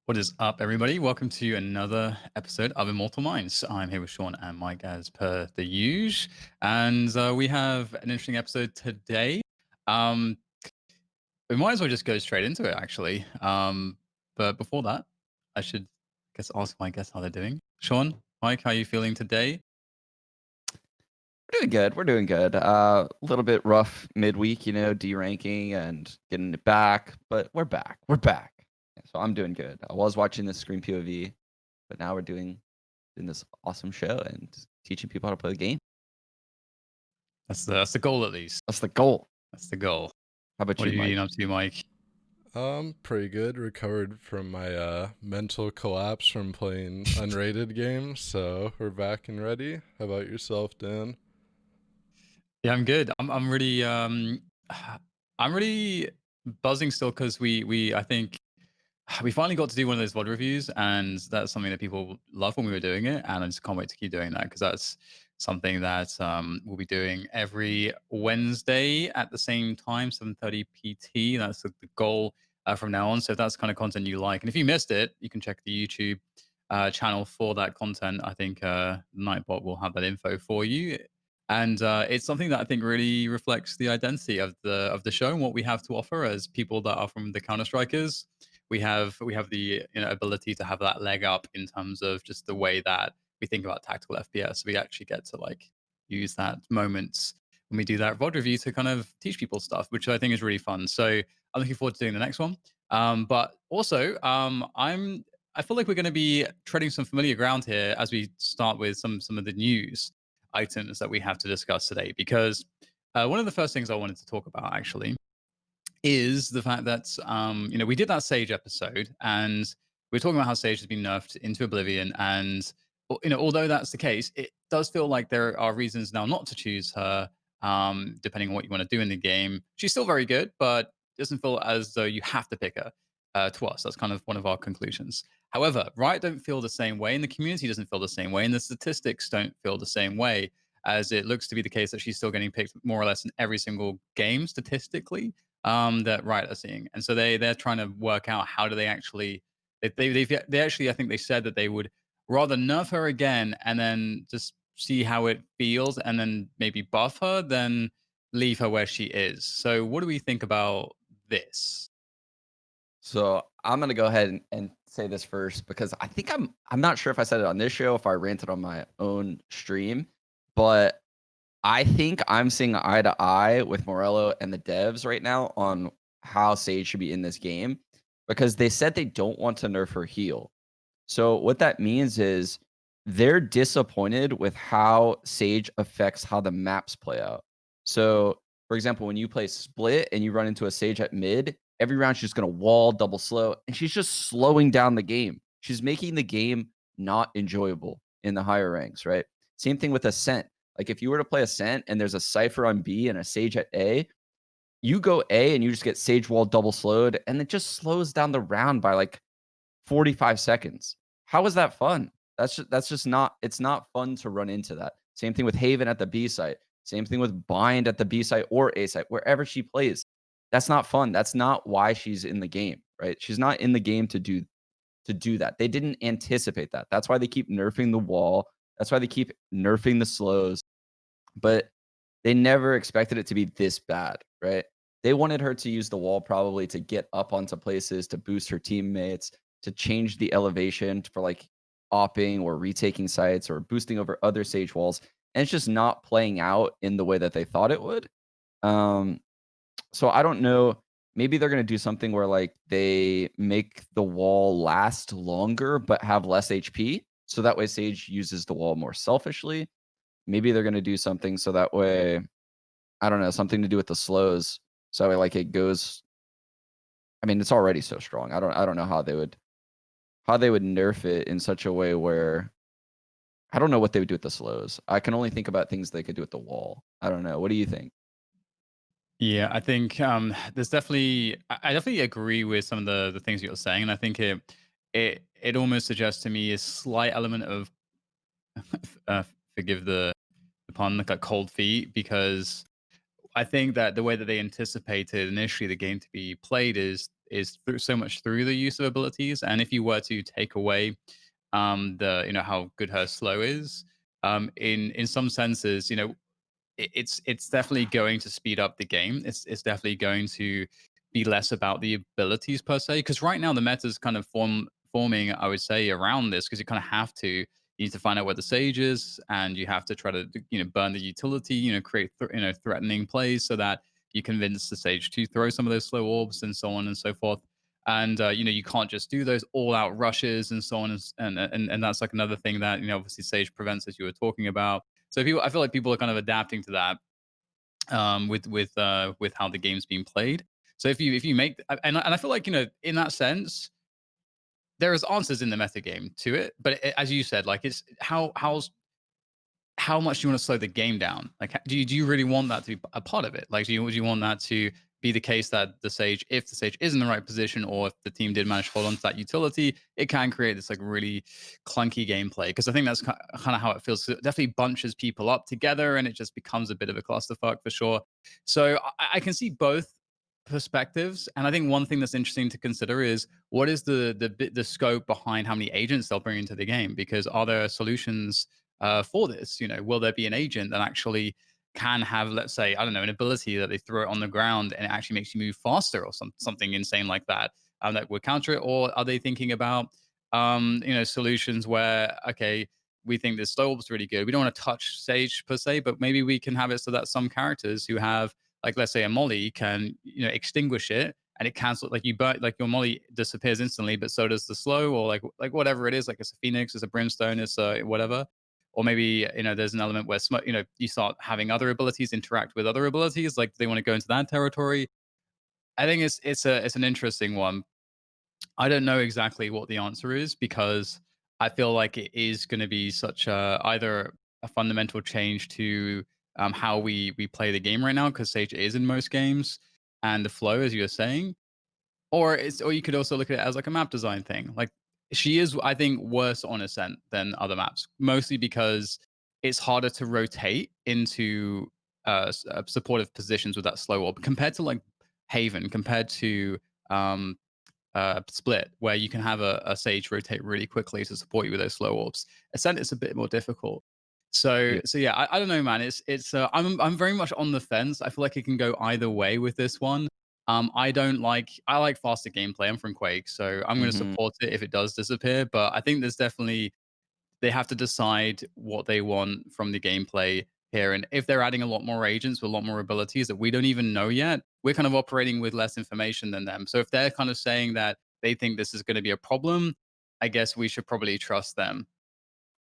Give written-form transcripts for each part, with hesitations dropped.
What is up, everybody? Welcome to another episode of Immortal Minds. I'm here with Sean and Mike as per the usual. And we have an interesting episode today. Um, we might as well just go straight into it, actually. But before that, I should ask my guests how they're doing. Sean, Mike, how are you feeling today? We're doing good. We're doing good. A little bit rough midweek, deranking and getting it back, but we're back. We're back. Yeah, so I'm doing good. I was watching this Screen POV, but now we're doing this awesome show and teaching people how to play the game. That's the goal, at least. That's the goal. That's the goal. How about What you, have you been Mike? up to, Mike? Pretty good. Recovered from my mental collapse from playing unrated games, so we're back and ready. How about yourself, Dan? Yeah, I'm good. I'm really I'm really buzzing still because we I think we finally got to do one of those VOD reviews, and that's something that people love when we were doing it, and I just can't wait to keep doing that because that's something that we'll be doing every Wednesday at the same time, 7:30 PT. That's the goal from now on. So if that's the kind of content you like, and if you missed it, you can check the YouTube channel for that content. I think Nightbot will have that info for you. And it's something that I think really reflects the identity of the show and what we have to offer as people that are from the Counter Strikers. We have the ability to have that leg up in terms of just the way that we think about tactical FPS. We actually get to like use that moment when we do that VOD review to kind of teach people stuff, which I think is really fun. So I'm looking forward to doing the next one. But also, I feel like we're going to be treading some familiar ground here as we start with some of the news items that we have to discuss today. Because one of the first things I wanted to talk about actually is the fact that we did that Sage episode, and we are talking about how Sage has been nerfed into oblivion, and although that's the case, it does feel like there are reasons now not to choose her, depending on what you want to do in the game. She's still very good, but it doesn't feel as though you have to pick her. To us, that's kind of one of our conclusions. However, Riot don't feel the same way, and the community doesn't feel the same way, and the statistics don't feel the same way, as it looks to be the case that she's still getting picked more or less in every single game statistically, that Riot are seeing, and so they're trying to work out how do they actually they actually, I think they said that they would rather nerf her again and then just see how it feels and then maybe buff her than leave her where she is. So what do we think about this? So I'm gonna go ahead and say this first because I think I'm not sure if I said it on this show, if I ranted on my own stream, but I think I'm seeing eye to eye with Morello and the devs right now on how Sage should be in this game because they said they don't want to nerf her heal. So what that means is they're disappointed with how Sage affects how the maps play out. So, for example, when you play split and you run into a Sage at mid, every round she's going to wall, double slow, and she's just slowing down the game. She's making the game not enjoyable in the higher ranks, right? Same thing with Ascent. Like if you were to play Ascent and there's a Cypher on B and a Sage at A, you go A and you just get Sage wall double slowed, and it just slows down the round by like 45 seconds. How is that fun? That's just not, it's not fun to run into that. Same thing with Haven at the B site. Same thing with Bind at the B site or A site, wherever she plays. That's not fun. That's not why she's in the game, right? She's not in the game to do that. They didn't anticipate that. That's why they keep nerfing the wall. That's why they keep nerfing the slows. But they never expected it to be this bad, right? They wanted her to use the wall probably to get up onto places, to boost her teammates, to change the elevation for like opping or retaking sites or boosting over other Sage walls. And it's just not playing out in the way that they thought it would. Um, so I don't know. Maybe they're gonna do something where like they make the wall last longer but have less HP. So that way Sage uses the wall more selfishly. Maybe they're gonna do something so that way, I don't know, something to do with the slows. So that way, like it goes. I mean, it's already so strong. I don't know how they would nerf it in such a way where I don't know what they would do with the slows. I can only think about things they could do with the wall. I don't know. What do you think? Yeah, I think there's definitely I definitely agree with some of the things you're saying, and I think it almost suggests to me a slight element of uh, forgive the pun, like a cold feet, because I think that the way that they anticipated initially the game to be played is is through so much through the use of abilities. And if you were to take away the how good her slow is, in some senses, it's definitely going to speed up the game. It's definitely going to be less about the abilities per se. Because right now the meta is kind of forming, I would say, around this because you kind of have to. You need to find out where the sage is, and you have to try to burn the utility. Create threatening plays so that you convince the sage to throw some of those slow orbs and so on and so forth. And you can't just do those all-out rushes and so on, and that's like another thing that obviously sage prevents, as you were talking about. So I feel like people are kind of adapting to that with how the game's being played. So if you make and I feel like in that sense there is answers in the meta game to it, but as you said, like it's how much do you want to slow the game down? Like, do you really want that to be a part of it? Like, do you want that to be the case that if the sage is in the right position, or if the team did manage to hold on to that utility, it can create this like really clunky gameplay? Because I think that's kind of how it feels. It definitely bunches people up together, and it just becomes a bit of a clusterfuck for sure. So I can see both perspectives, and I think one thing that's interesting to consider is what is the scope behind how many agents they'll bring into the game? Because are there solutions for this? Will there be an agent that actually can have, let's say, I don't know, an ability that they throw it on the ground and it actually makes you move faster or something insane like that, that would counter it? Or are they thinking about, solutions where, okay, we think this slow orb's really good. We don't want to touch Sage per se, but maybe we can have it so that some characters who have, like, let's say a Molly can, extinguish it and it cancels, like you burn, like your Molly disappears instantly, but so does the slow, or like whatever it is, like it's a Phoenix, it's a Brimstone, it's a whatever. Or maybe there's an element where you start having other abilities interact with other abilities, like they want to go into that territory. I think it's an interesting one. I don't know exactly what the answer is, because I feel like it is going to be such a either a fundamental change to how we play the game right now, because Sage is in most games, and the flow, as you were saying, or you could also look at it as like a map design thing. Like, she is, I think, worse on Ascent than other maps, mostly because it's harder to rotate into supportive positions with that slow orb compared to like Haven, compared to um, Split, where you can have a Sage rotate really quickly to support you with those slow orbs. Ascent is a bit more difficult. So Yeah. so yeah, I don't know, man. I'm very much on the fence. I feel like it can go either way with this one. I like faster gameplay. I'm from Quake, so I'm going to Mhm. support it if it does disappear. But I think there's definitely, they have to decide what they want from the gameplay here. And if they're adding a lot more agents with a lot more abilities that we don't even know yet, we're kind of operating with less information than them. So if they're kind of saying that they think this is going to be a problem, I guess we should probably trust them.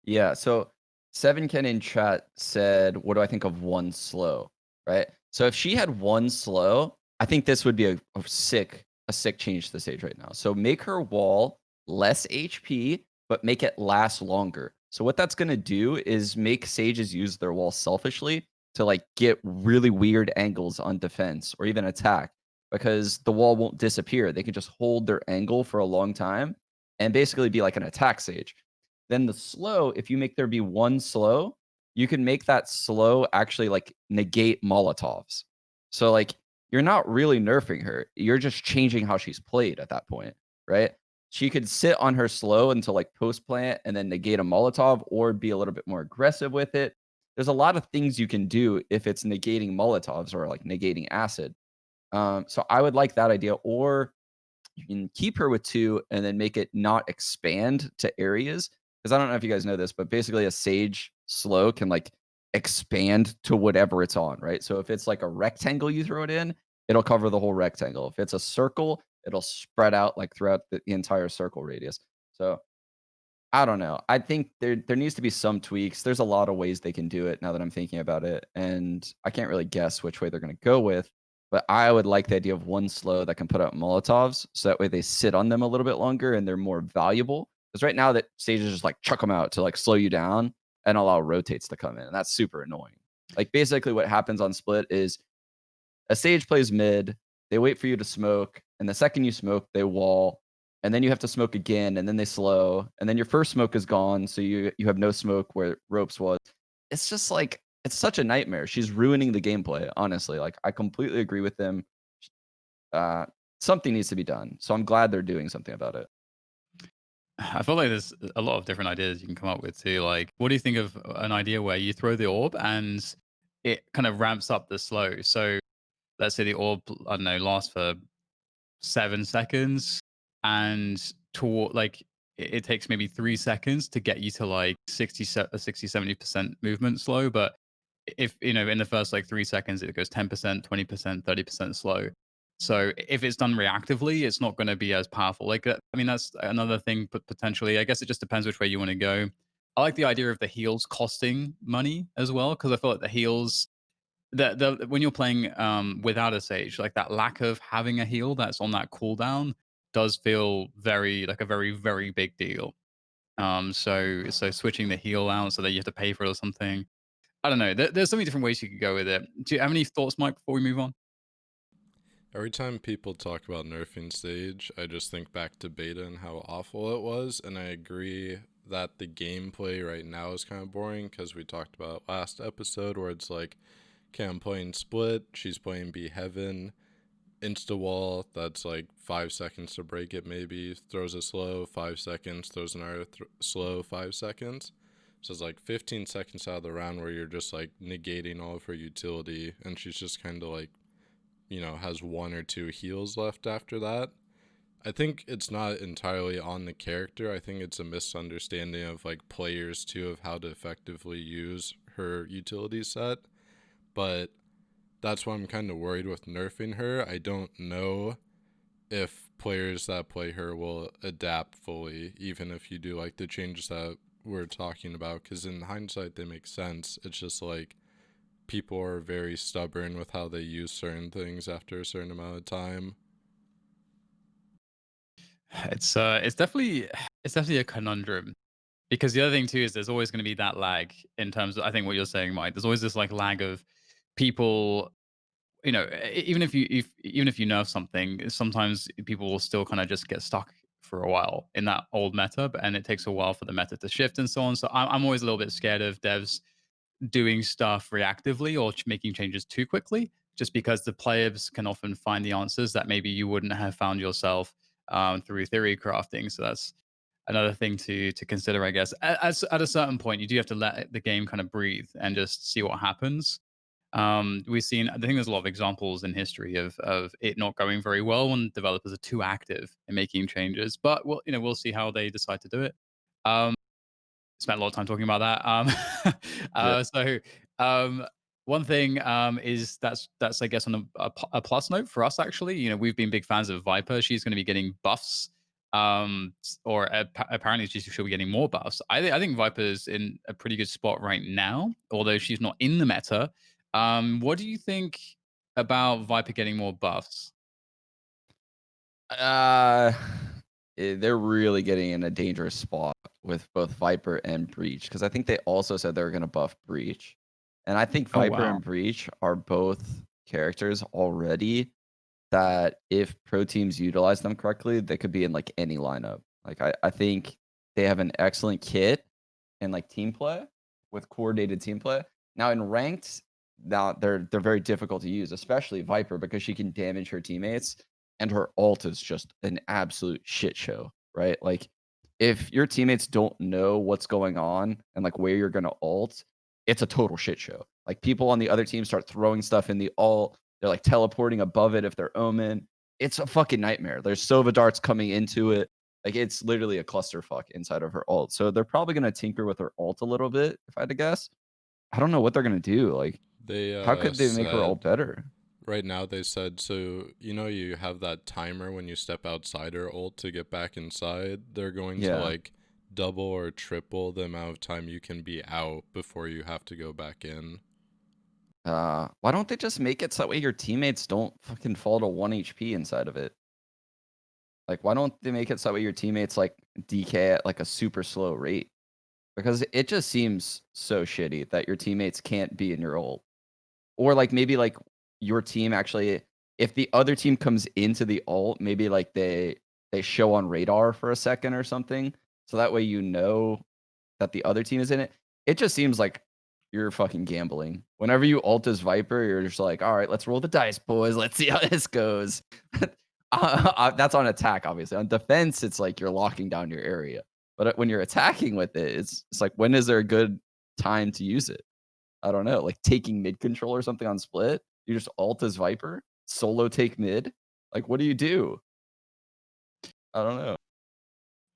Yeah, so 7Ken in chat said, "What do I think of one slow?" Right? So if she had one slow, I think this would be a sick change to the stage right now. So make her wall less HP, but make it last longer. So what that's gonna do is make sages use their wall selfishly to like get really weird angles on defense or even attack, because the wall won't disappear. They can just hold their angle for a long time and basically be like an attack sage. Then the slow, if you make there be one slow, you can make that slow actually like negate Molotovs. So like you're not really nerfing her. You're just changing how she's played at that point, right? She could sit on her slow until like post plant and then negate a Molotov, or be a little bit more aggressive with it. There's a lot of things you can do if it's negating Molotovs or like negating acid. So I would like that idea. Or you can keep her with two and then make it not expand to areas. Because I don't know if you guys know this, but basically a sage slow can like expand to whatever it's on, right? So if it's like a rectangle you throw it in, it'll cover the whole rectangle. If it's a circle, it'll spread out like throughout the entire circle radius. So I don't know. I think there needs to be some tweaks. There's a lot of ways they can do it now that I'm thinking about it, and I can't really guess which way they're going to go with. But I would like the idea of one slow that can put out Molotovs, so that way they sit on them a little bit longer and they're more valuable. Because right now that stages just like chuck them out to like slow you down and allow rotates to come in, and that's super annoying. Like basically what happens on Split is a sage plays mid, they wait for you to smoke, and the second you smoke, they wall, and then you have to smoke again, and then they slow, and then your first smoke is gone, so you have no smoke where ropes was. It's just like it's such a nightmare. She's ruining the gameplay, honestly. Like I completely agree with them. something needs to be done. So I'm glad they're doing something about it. I feel like there's a lot of different ideas you can come up with too. Like, what do you think of an idea where you throw the orb and it kind of ramps up the slow? So let's say the orb, I don't know, lasts for 7 seconds, and toward like it takes maybe 3 seconds to get you to like 70% movement slow. But if in the first like 3 seconds it goes 10%, 20%, 30% slow. So if it's done reactively, it's not going to be as powerful. Like I mean, that's another thing, but potentially, I guess it just depends which way you want to go. I like the idea of the heals costing money as well, because I feel like the heals, the when you're playing without a sage, like that lack of having a heal that's on that cooldown does feel very like a very, very big deal. So switching the heal out so that you have to pay for it or something. I don't know. There's so many different ways you could go with it. Do you have any thoughts, Mike, before we move on? Every time people talk about nerfing Sage, I just think back to beta and how awful it was, and I agree that the gameplay right now is kind of boring because we talked about last episode where it's like, okay, I'm playing Split, she's playing Be Heaven, insta wall, that's like 5 seconds to break it maybe, throws a slow, 5 seconds, throws another slow, 5 seconds. So it's like 15 seconds out of the round where you're just like negating all of her utility, and she's just kind of like, has 1 or 2 heals left after that. I think it's not entirely on the character. I think it's a misunderstanding of like players too of how to effectively use her utility set. But that's why I'm kind of worried with nerfing her. I don't know if players that play her will adapt fully, even if you do like the changes that we're talking about, because in hindsight they make sense. It's just like people are very stubborn with how they use certain things after a certain amount of time. It's definitely a conundrum, because the other thing too is there's always going to be that lag in terms of, I think, what you're saying, Mike. There's always this like lag of people, even if you nerf something, sometimes people will still kind of just get stuck for a while in that old meta, and it takes a while for the meta to shift and so on. So I'm always a little bit scared of devs doing stuff reactively or making changes too quickly, just because the players can often find the answers that maybe you wouldn't have found yourself through theory crafting. So that's another thing to consider, I guess. At a certain point, you do have to let the game kind of breathe and just see what happens. We've seen, I think there's a lot of examples in history of it not going very well when developers are too active in making changes. But we'll see how they decide to do it. Um, Spent a lot of time talking about that. Yeah. So one thing is that's I guess on a plus note for us actually. We've been big fans of Viper. She's going to be getting buffs, or apparently she'll be getting more buffs. I think Viper's in a pretty good spot right now, although she's not in the meta. What do you think about Viper getting more buffs? Uh, they're really getting in a dangerous spot with both Viper and Breach, because I think they also said they were going to buff Breach. And I think Oh Viper wow. and Breach are both characters already that if pro teams utilize them correctly, they could be in like any lineup. Like I think they have an excellent kit and like team play with coordinated team play. Now in ranked, now they're very difficult to use, especially Viper, because she can damage her teammates and her ult is just an absolute shit show, right? Like if your teammates don't know what's going on and like where you're gonna ult, it's a total shit show. Like people on the other team start throwing stuff in the ult, they're like teleporting above it if they're Omen. It's a fucking nightmare. There's Sova darts coming into it. Like it's literally a clusterfuck inside of her ult. So they're probably gonna tinker with her ult a little bit, if I had to guess. I don't know what they're gonna do. Like, They how could they make her ult said better? right now they said, so you have that timer when you step outside her ult to get back inside. They're going to Yeah. like double or triple the amount of time you can be out before you have to go back in. Why don't they just make it so that way your teammates don't fucking fall to 1 HP inside of it? Like, why don't they make it so that way your teammates like DK at like a super slow rate? Because it just seems so shitty that your teammates can't be in your ult. Or like maybe like your team actually, if the other team comes into the ult, maybe like they show on radar for a second or something. So that way you know that the other team is in it. It just seems like you're fucking gambling. Whenever you ult as Viper, you're just like, all right, let's roll the dice, boys. Let's see how this goes. That's on attack, obviously. On defense, it's like you're locking down your area. But when you're attacking with it, it's like when is there a good time to use it? I don't know, like taking mid control or something on split. You just alt as Viper, solo take mid. Like, what do you do? I don't know.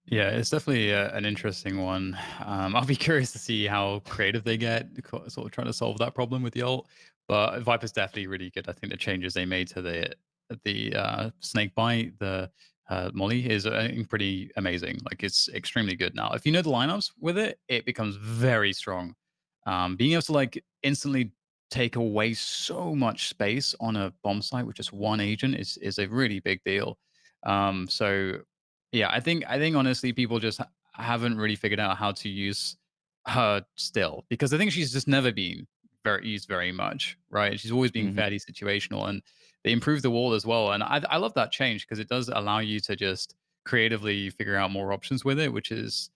Yeah, it's definitely an interesting one. I'll be curious to see how creative they get, sort of trying to solve that problem with the ult. But Viper's definitely really good. I think the changes they made to the snake bite, the molly, is pretty amazing. Like it's extremely good now. If you know the lineups with it, it becomes very strong. Being able to like instantly take away so much space on a bomb site with just one agent is a really big deal. So yeah, I think honestly, people just haven't really figured out how to use her still because I think she's just never been very used very much, right? She's always been Mhm. fairly situational, and they improved the wall as well. And I love that change because it does allow you to just creatively figure out more options with it, which is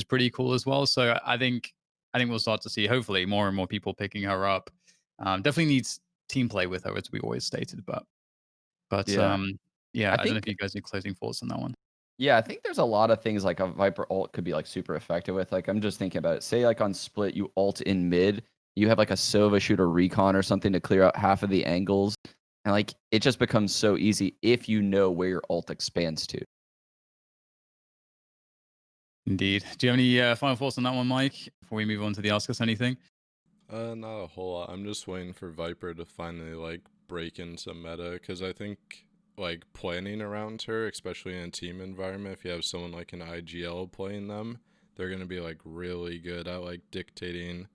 pretty cool as well. So I think we'll start to see hopefully more and more people picking her up. Definitely needs team play with her, as we always stated, but Yeah. yeah, I I don't know if think you guys need closing thoughts on that one. Yeah, I think there's a lot of things like a Viper ult could be like super effective with. Like I'm just thinking about it. Say like on split, you ult in mid, you have like a Sova shoot or recon or something to clear out half of the angles. And like it just becomes so easy if you know where your ult expands to. Indeed. Do you have any final thoughts on that one, Mike? Before we move on to the Ask Us Anything? Not a whole lot. I'm just waiting for Viper to finally like break into meta because I think like planning around her, especially in a team environment, if you have someone like an IGL playing them, they're gonna be like really good at like dictating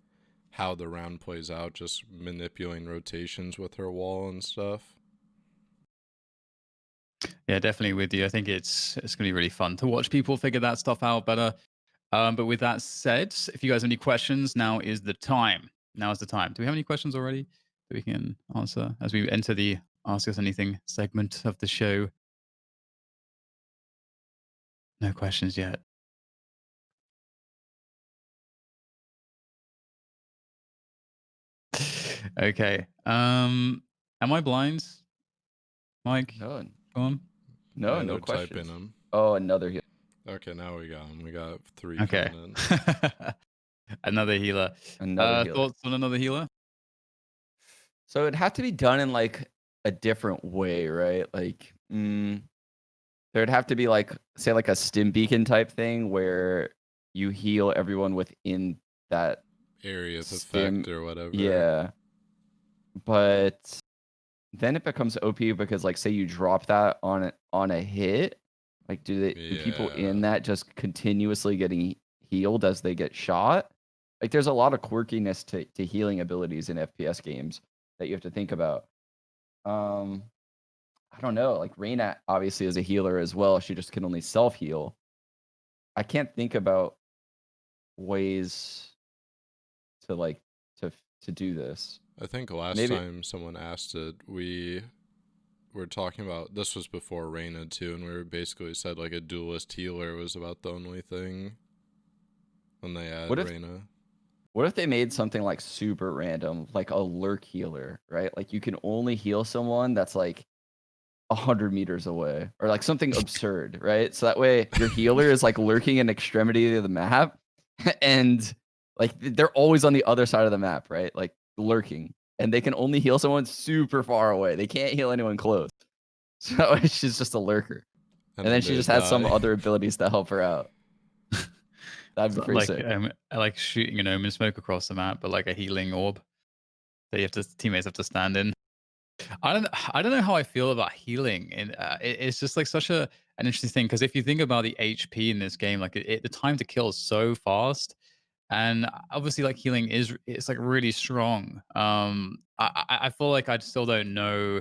how the round plays out, just manipulating rotations with her wall and stuff. Yeah, definitely with you. I think it's going to be really fun to watch people figure that stuff out better. But with that said, if you guys have any questions, now is the time. Now is the time. Do we have any questions already that we can answer as we enter the Ask Us Anything segment of the show? No questions yet. Okay. Am I blind, Mike? No, Go on. no, Yeah, no they're typing questions. them. Oh, another heal. Okay, now we got them. We got 3 Okay. coming in. Another healer. Another healer. Thoughts on another healer? So it'd have to be done in like a different way, right? Like, there'd have to be like, say, like a stim beacon type thing where you heal everyone within that Area of stim. effect or whatever. Yeah, but then it becomes OP because, like, say you drop that on a hit, like, do people in Yeah. that just continuously getting healed as they get shot? Like, there's a lot of quirkiness to healing abilities in FPS games that you have to think about. Um, I don't know. Like Reyna obviously is a healer as well. She just can only self heal. I can't think about ways to like to do this. I think last Maybe time someone asked it, we were talking about this was before Reyna too, and we were basically said like a duelist healer was about the only thing when they add what if Reyna. what if they made something like super random, like a lurk healer, right? Like you can only heal someone that's like 100 meters away, or like something absurd, right? So that way your healer is like lurking in extremity of the map, and like they're always on the other side of the map, right? Like lurking, and they can only heal someone super far away. They can't heal anyone close. So she's just a lurker, And and then then she they just has some die. other abilities to help her out. That'd be So, pretty sick. I like shooting an omen smoke across the map, but like a healing orb that teammates have to stand in. I don't know how I feel about healing, and it's just like such an interesting thing because if you think about the HP in this game, like the time to kill is so fast, and obviously like healing it's like really strong. I feel like I still don't know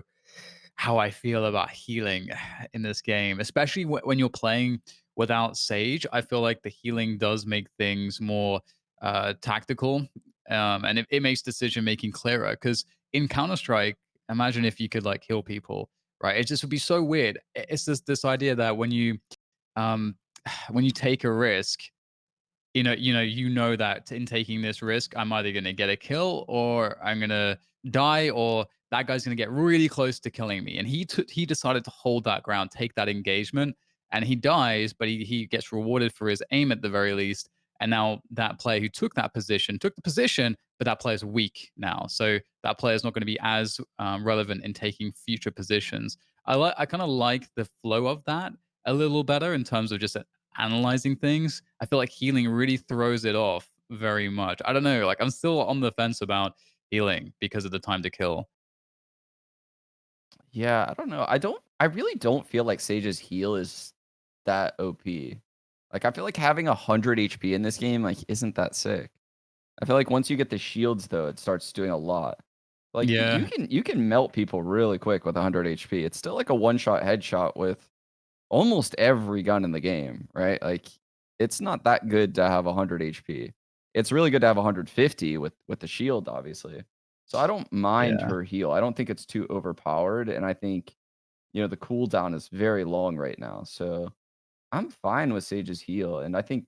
how I feel about healing in this game, especially when you're playing without Sage. I feel like the healing does make things more tactical, and it makes decision making clearer. Because in Counter Strike, imagine if you could like heal people, right? It just would be so weird. It's this idea that um, when you take a risk, you know that in taking this risk, I'm either going to get a kill or I'm going to die, or that guy's going to get really close to killing me. And he decided to hold that ground, take that engagement, and he dies, but he gets rewarded for his aim at the very least. And now that player who took the position, but that player's weak now, so that player's not going to be as relevant in taking future positions. I kind of like the flow of that a little better in terms of just analyzing things. I feel like healing really throws it off very much. I don't know, like I'm still on the fence about healing because of the time to kill. Yeah, I don't know. I really don't feel like Sage's heal is that OP. Like, I feel like having 100 HP in this game, like, isn't that sick. I feel like once you get the shields, though, it starts doing a lot. Like, you Yeah, can melt people really quick with 100 HP. It's still like a one-shot headshot with almost every gun in the game, right? Like, it's not that good to have 100 HP. It's really good to have 150 with the shield, obviously. So I don't mind yeah. her heal. I don't think it's too overpowered, and I think, the cooldown is very long right now. So I'm fine with Sage's heal, and I think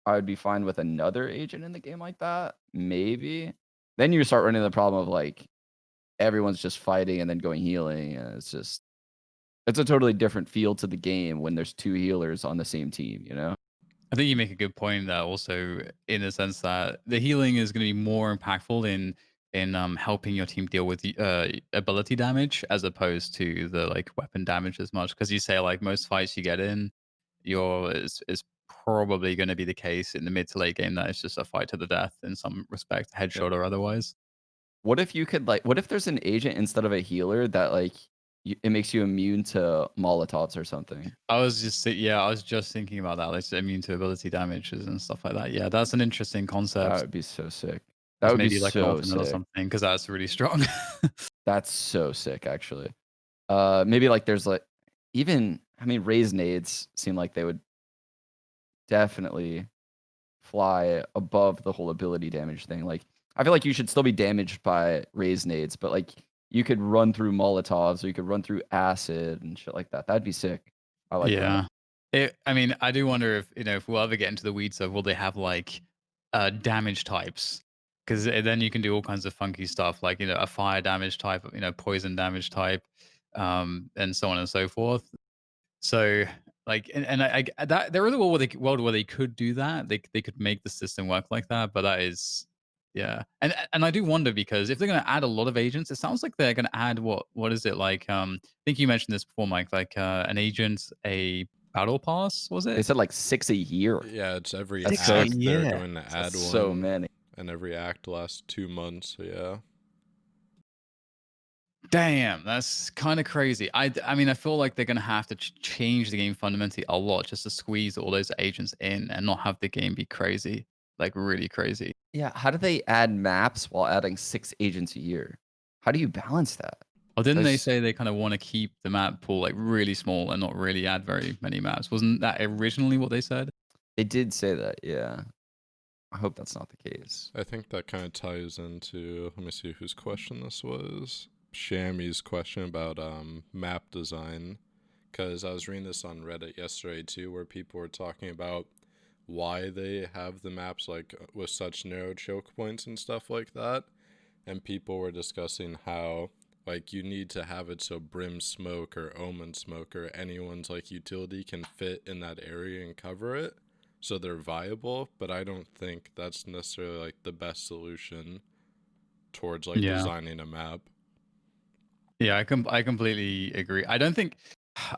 I would be fine with another agent in the game like that, maybe. Then you start running the problem of, like, everyone's just fighting and then going healing, and it's a totally different feel to the game when there's 2 healers on the same team, you know? I think you make a good point there also, in the sense that the healing is going to be more impactful in helping your team deal with the ability damage as opposed to the like weapon damage as much, because you say like most fights you get in, your is probably going to be the case in the mid to late game that it's just a fight to the death in some respect, Yep. headshot or otherwise. What if you could, like what if there's an agent instead of a healer that, like, it makes you immune to Molotovs or something? I was just thinking about that, like immune to ability damages and stuff like that. Yeah, that's an interesting That concept. would be so sick. That As would be maybe like an so alternate or sick. something, because that's really strong. That's so sick, actually. Maybe, like, there's, like even I mean, raise nades seem like they would definitely fly above the whole ability damage thing. Like, I feel like you should still be damaged by raise nades, but, like, you could run through Molotovs or you could run through acid and shit like that. That'd be sick. I like that. Yeah. I mean, I do wonder if, if we'll ever get into the weeds of will they have like damage types? Because then you can do all kinds of funky stuff, like, a fire damage type, poison damage type, and so on and so forth. So, like, and that there is a world where they could do that. They could make the system work like that, but that is, yeah. And I do wonder because if they're going to add a lot of agents, it sounds like they're going to add what is it like? I think you mentioned this before, Mike. Like an agent, a battle pass, was They it? said, like, 6 a year. Yeah, it's every That's 6 a so act they're year. going to that's add so one, many. and every act lasts 2 months. So yeah. Damn, that's kind of crazy. I mean, I feel like they're gonna have to change the game fundamentally a lot just to squeeze all those agents in and not have the game be crazy, like really crazy. Yeah, how do they add maps while adding 6 agents a year? How do you balance that? Or didn't they There's say they kind of want to keep the map pool like really small and not really add very many maps? Wasn't that originally what they said? They did say that, yeah. I hope that's not the case. I think that kind of ties into, let me see whose question this was. Shammy's question about map design, because I was reading this on Reddit yesterday too, where people were talking about why they have the maps like with such narrow choke points and stuff like that, and people were discussing how like you need to have it so Brim Smoke or Omen Smoke or anyone's like utility can fit in that area and cover it, so they're viable. But I don't think that's necessarily like the best solution towards like Yeah. designing a map. Yeah, I completely agree. I don't think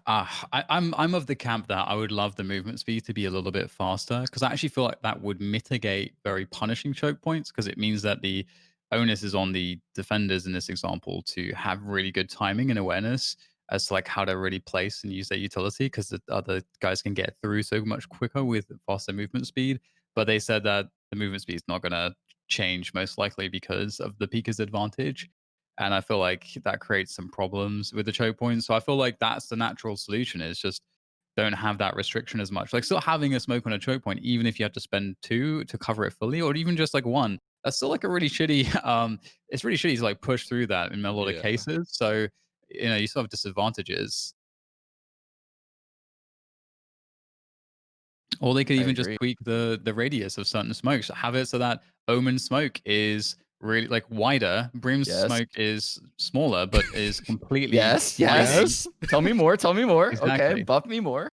I'm of the camp that I would love the movement speed to be a little bit faster, because I actually feel like that would mitigate very punishing choke points, because it means that the onus is on the defenders in this example to have really good timing and awareness as to like how to really place and use their utility, because the other guys can get through so much quicker with faster movement speed. But they said that the movement speed is not going to change most likely because of the peaker's advantage, and I feel like that creates some problems with the choke points. So I feel like that's the natural solution, is just don't have that restriction as much. Like still having a smoke on a choke point, even if you have to spend two to cover it fully, or even just like one, that's still like a really shitty it's really shitty to like push through that in a lot of Yeah. cases. So, you still have disadvantages. Or they could I even just agree. tweak the radius of certain smokes. Have it so that Omen smoke is really like wider, Brim's Yes. smoke is smaller, but is completely Yes. blinding. Yes. Tell me more. Tell me more. Okay. Exactly. Buff me more.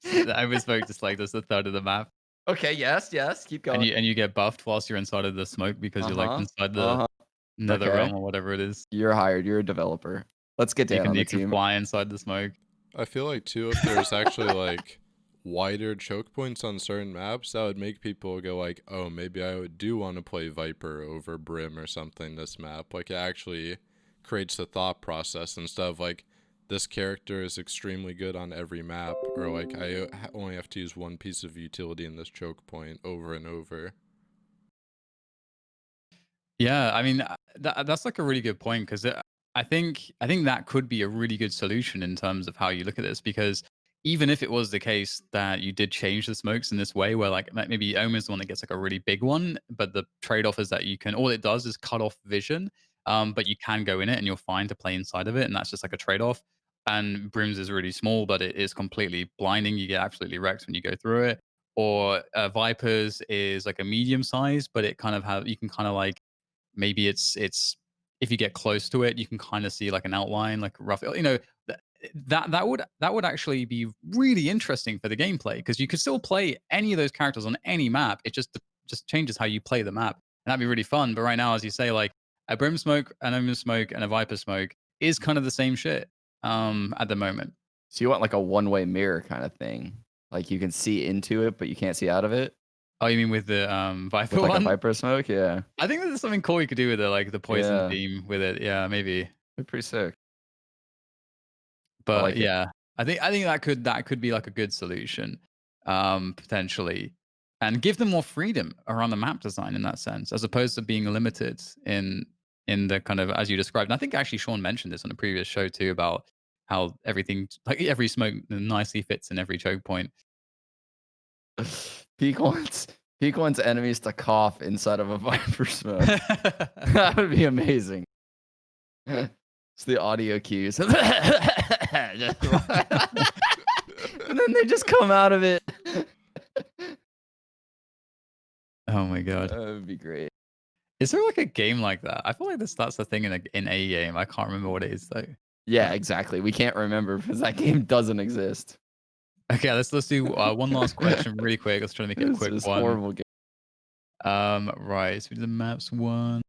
The Omen smoke just like does a third of the map, Okay. Yes. Yes. Keep and going. you get buffed whilst you're inside of the smoke because you're like Uh-huh. inside the Uh-huh. nether Okay. realm or whatever it is. You're hired. You're a developer. Let's get Dan on the You can team. fly inside the smoke. I feel like too, if there's actually like wider choke points on certain maps, that would make people go like, oh, maybe I do want to play Viper over Brim or something this map. Like it actually creates the thought process instead of like, this character is extremely good on every map, or like I only have to use one piece of utility in this choke point over and over. Yeah, I mean that's like a really good point because I think that could be a really good solution in terms of how you look at this because even if it was the case that you did change the smokes in this way where like maybe Omen's the one that gets like a really big one, but the trade-off is that you can all it does is cut off vision, but you can go in it and you're fine to play inside of it, and that's just like a trade-off. And Brim's is really small, but it is completely blinding. You get absolutely wrecked when you go through it. Or Viper's is like a medium size, but it kind of have you can kind of like maybe it's if you get close to it, you can kind of see like an outline, like rough. That would actually be really interesting for the gameplay because you could still play any of those characters on any map. It just changes how you play the map, and that'd be really fun. But right now, as you say, like a Brim smoke, an Omen smoke, and a Viper smoke is kind of the same shit at the moment. So you want like a one-way mirror kind of thing. Like you can see into it, but you can't see out of it. Oh, you mean with the Viper With like a one? Viper smoke? Yeah. I think there's something cool you could do with it, like the poison Yeah. theme with it. Yeah, maybe. They're pretty sick. I But like it. yeah, I think that could be like a good solution, potentially, and give them more freedom around the map design in that sense, as opposed to being limited in the kind of as you described. And I think actually Sean mentioned this on a previous show too about how everything like every smoke nicely fits in every choke point. Peak wants enemies to cough inside of a Viper smoke. That would be amazing. It's the audio cues. And then they just come out of it. Oh my god. That would be great. Is there like a game like that? I feel like that's the thing in a game. I can't remember what it is though. Yeah, exactly. We can't remember because that game doesn't exist. Okay, let's do one last question really quick. Let's try to make it a This quick is one. horrible game. Right. So we did the maps one.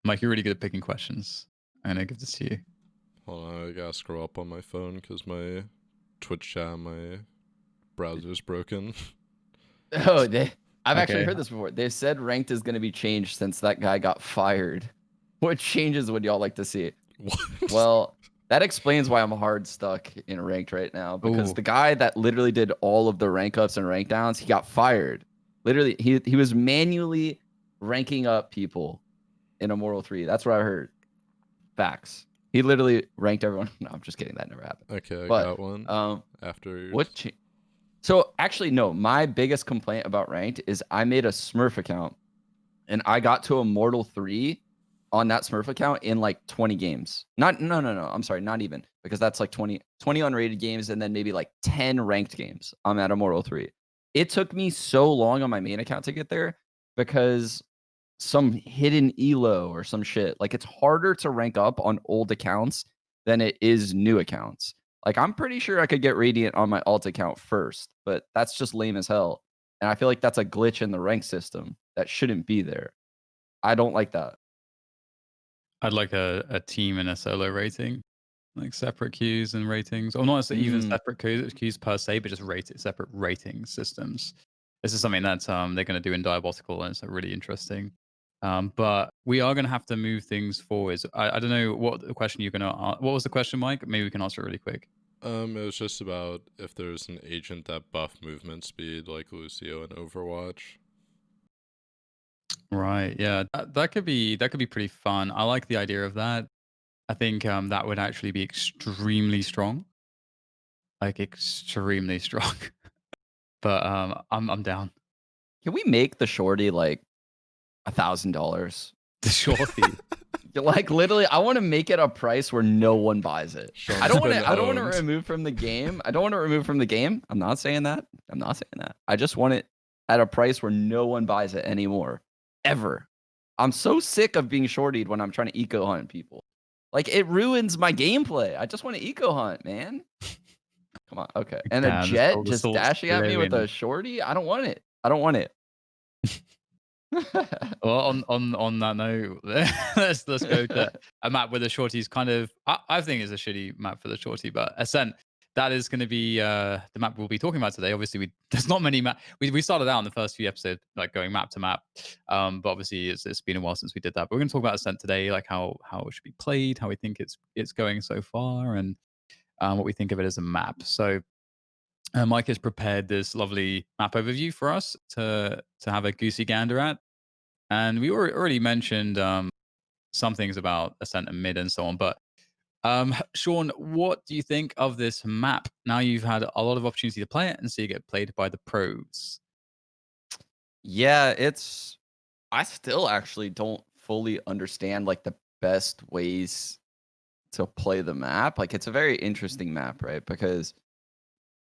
Mike, you're really good at picking questions. I'm gonna give this to you. Hold on, I gotta scroll up on my phone because my Twitch chat, my browser's broken. Oh, I've actually Okay. heard this before. They've said ranked is going to be changed since that guy got fired. What changes would y'all like to see? What? Well, that explains why I'm hard stuck in ranked right now because Ooh. the guy that literally did all of the rank ups and rank downs, he got fired. Literally, he was manually ranking up people in Immortal 3. That's what I heard. Facts. He literally ranked everyone. No, I'm just kidding. That never happened. Okay, I But, got one. After yours. What? So actually, no. My biggest complaint about ranked is I made a Smurf account, and I got to Immortal 3 on that Smurf account in like 20 games. No. I'm sorry, not even because that's like 20 unrated games and then maybe like 10 ranked games. I'm at Immortal 3. It took me so long on my main account to get there because some hidden elo or some shit. Like it's harder to rank up on old accounts than it is new accounts. Like I'm pretty sure I could get Radiant on my alt account first, but that's just lame as hell. And I feel like that's a glitch in the rank system that shouldn't be there. I don't like that. I'd like a team and a solo rating, like separate queues and ratings, or not even separate queues per se, but just separate rating systems. This is something that they're going to do in Diabotical, and it's really interesting. But we are going to have to move things forwards. I don't know what the question you're going to. What was the question, Mike? Maybe we can answer it really quick. It was just about if there's an agent that buff movement speed like Lucio in Overwatch. Right. Yeah. That could be pretty fun. I like the idea of that. I think that would actually be extremely strong. Like extremely strong. But I'm down. Can we make the shorty like $1,000? The shorty. Like literally, I want to make it a price where no one buys it. I Sean's don't want been to. I don't want to owned. remove from the game. I don't want to remove from the game. I'm not saying that. I'm not saying that. I just want it at a price where no one buys it anymore, ever. I'm so sick of being shortied when I'm trying to eco hunt people. Like it ruins my gameplay. I just want to eco hunt, man. Come on, okay. And a Yeah, jet the just thoughts dashing at me with live a shorty. I don't want it. I don't want it. Well, on that note, let's go to a map where the shorty's kind of I think is a shitty map for the shorty, but Ascent, that is going to be the map we'll be talking about today. Obviously, there's not many map. We started out in the first few episodes like going map to map, but obviously it's been a while since we did that. But we're going to talk about Ascent today, like how it should be played, how we think it's going so far, and what we think of it as a map. So. Mike has prepared this lovely map overview for us to have a goosey gander at. And we already mentioned some things about Ascent and Mid and so on. But Sean, what do you think of this map? Now you've had a lot of opportunity to play it and see it get played by the pros. Yeah, I still actually don't fully understand like the best ways to play the map. Like it's a very interesting map, right? Because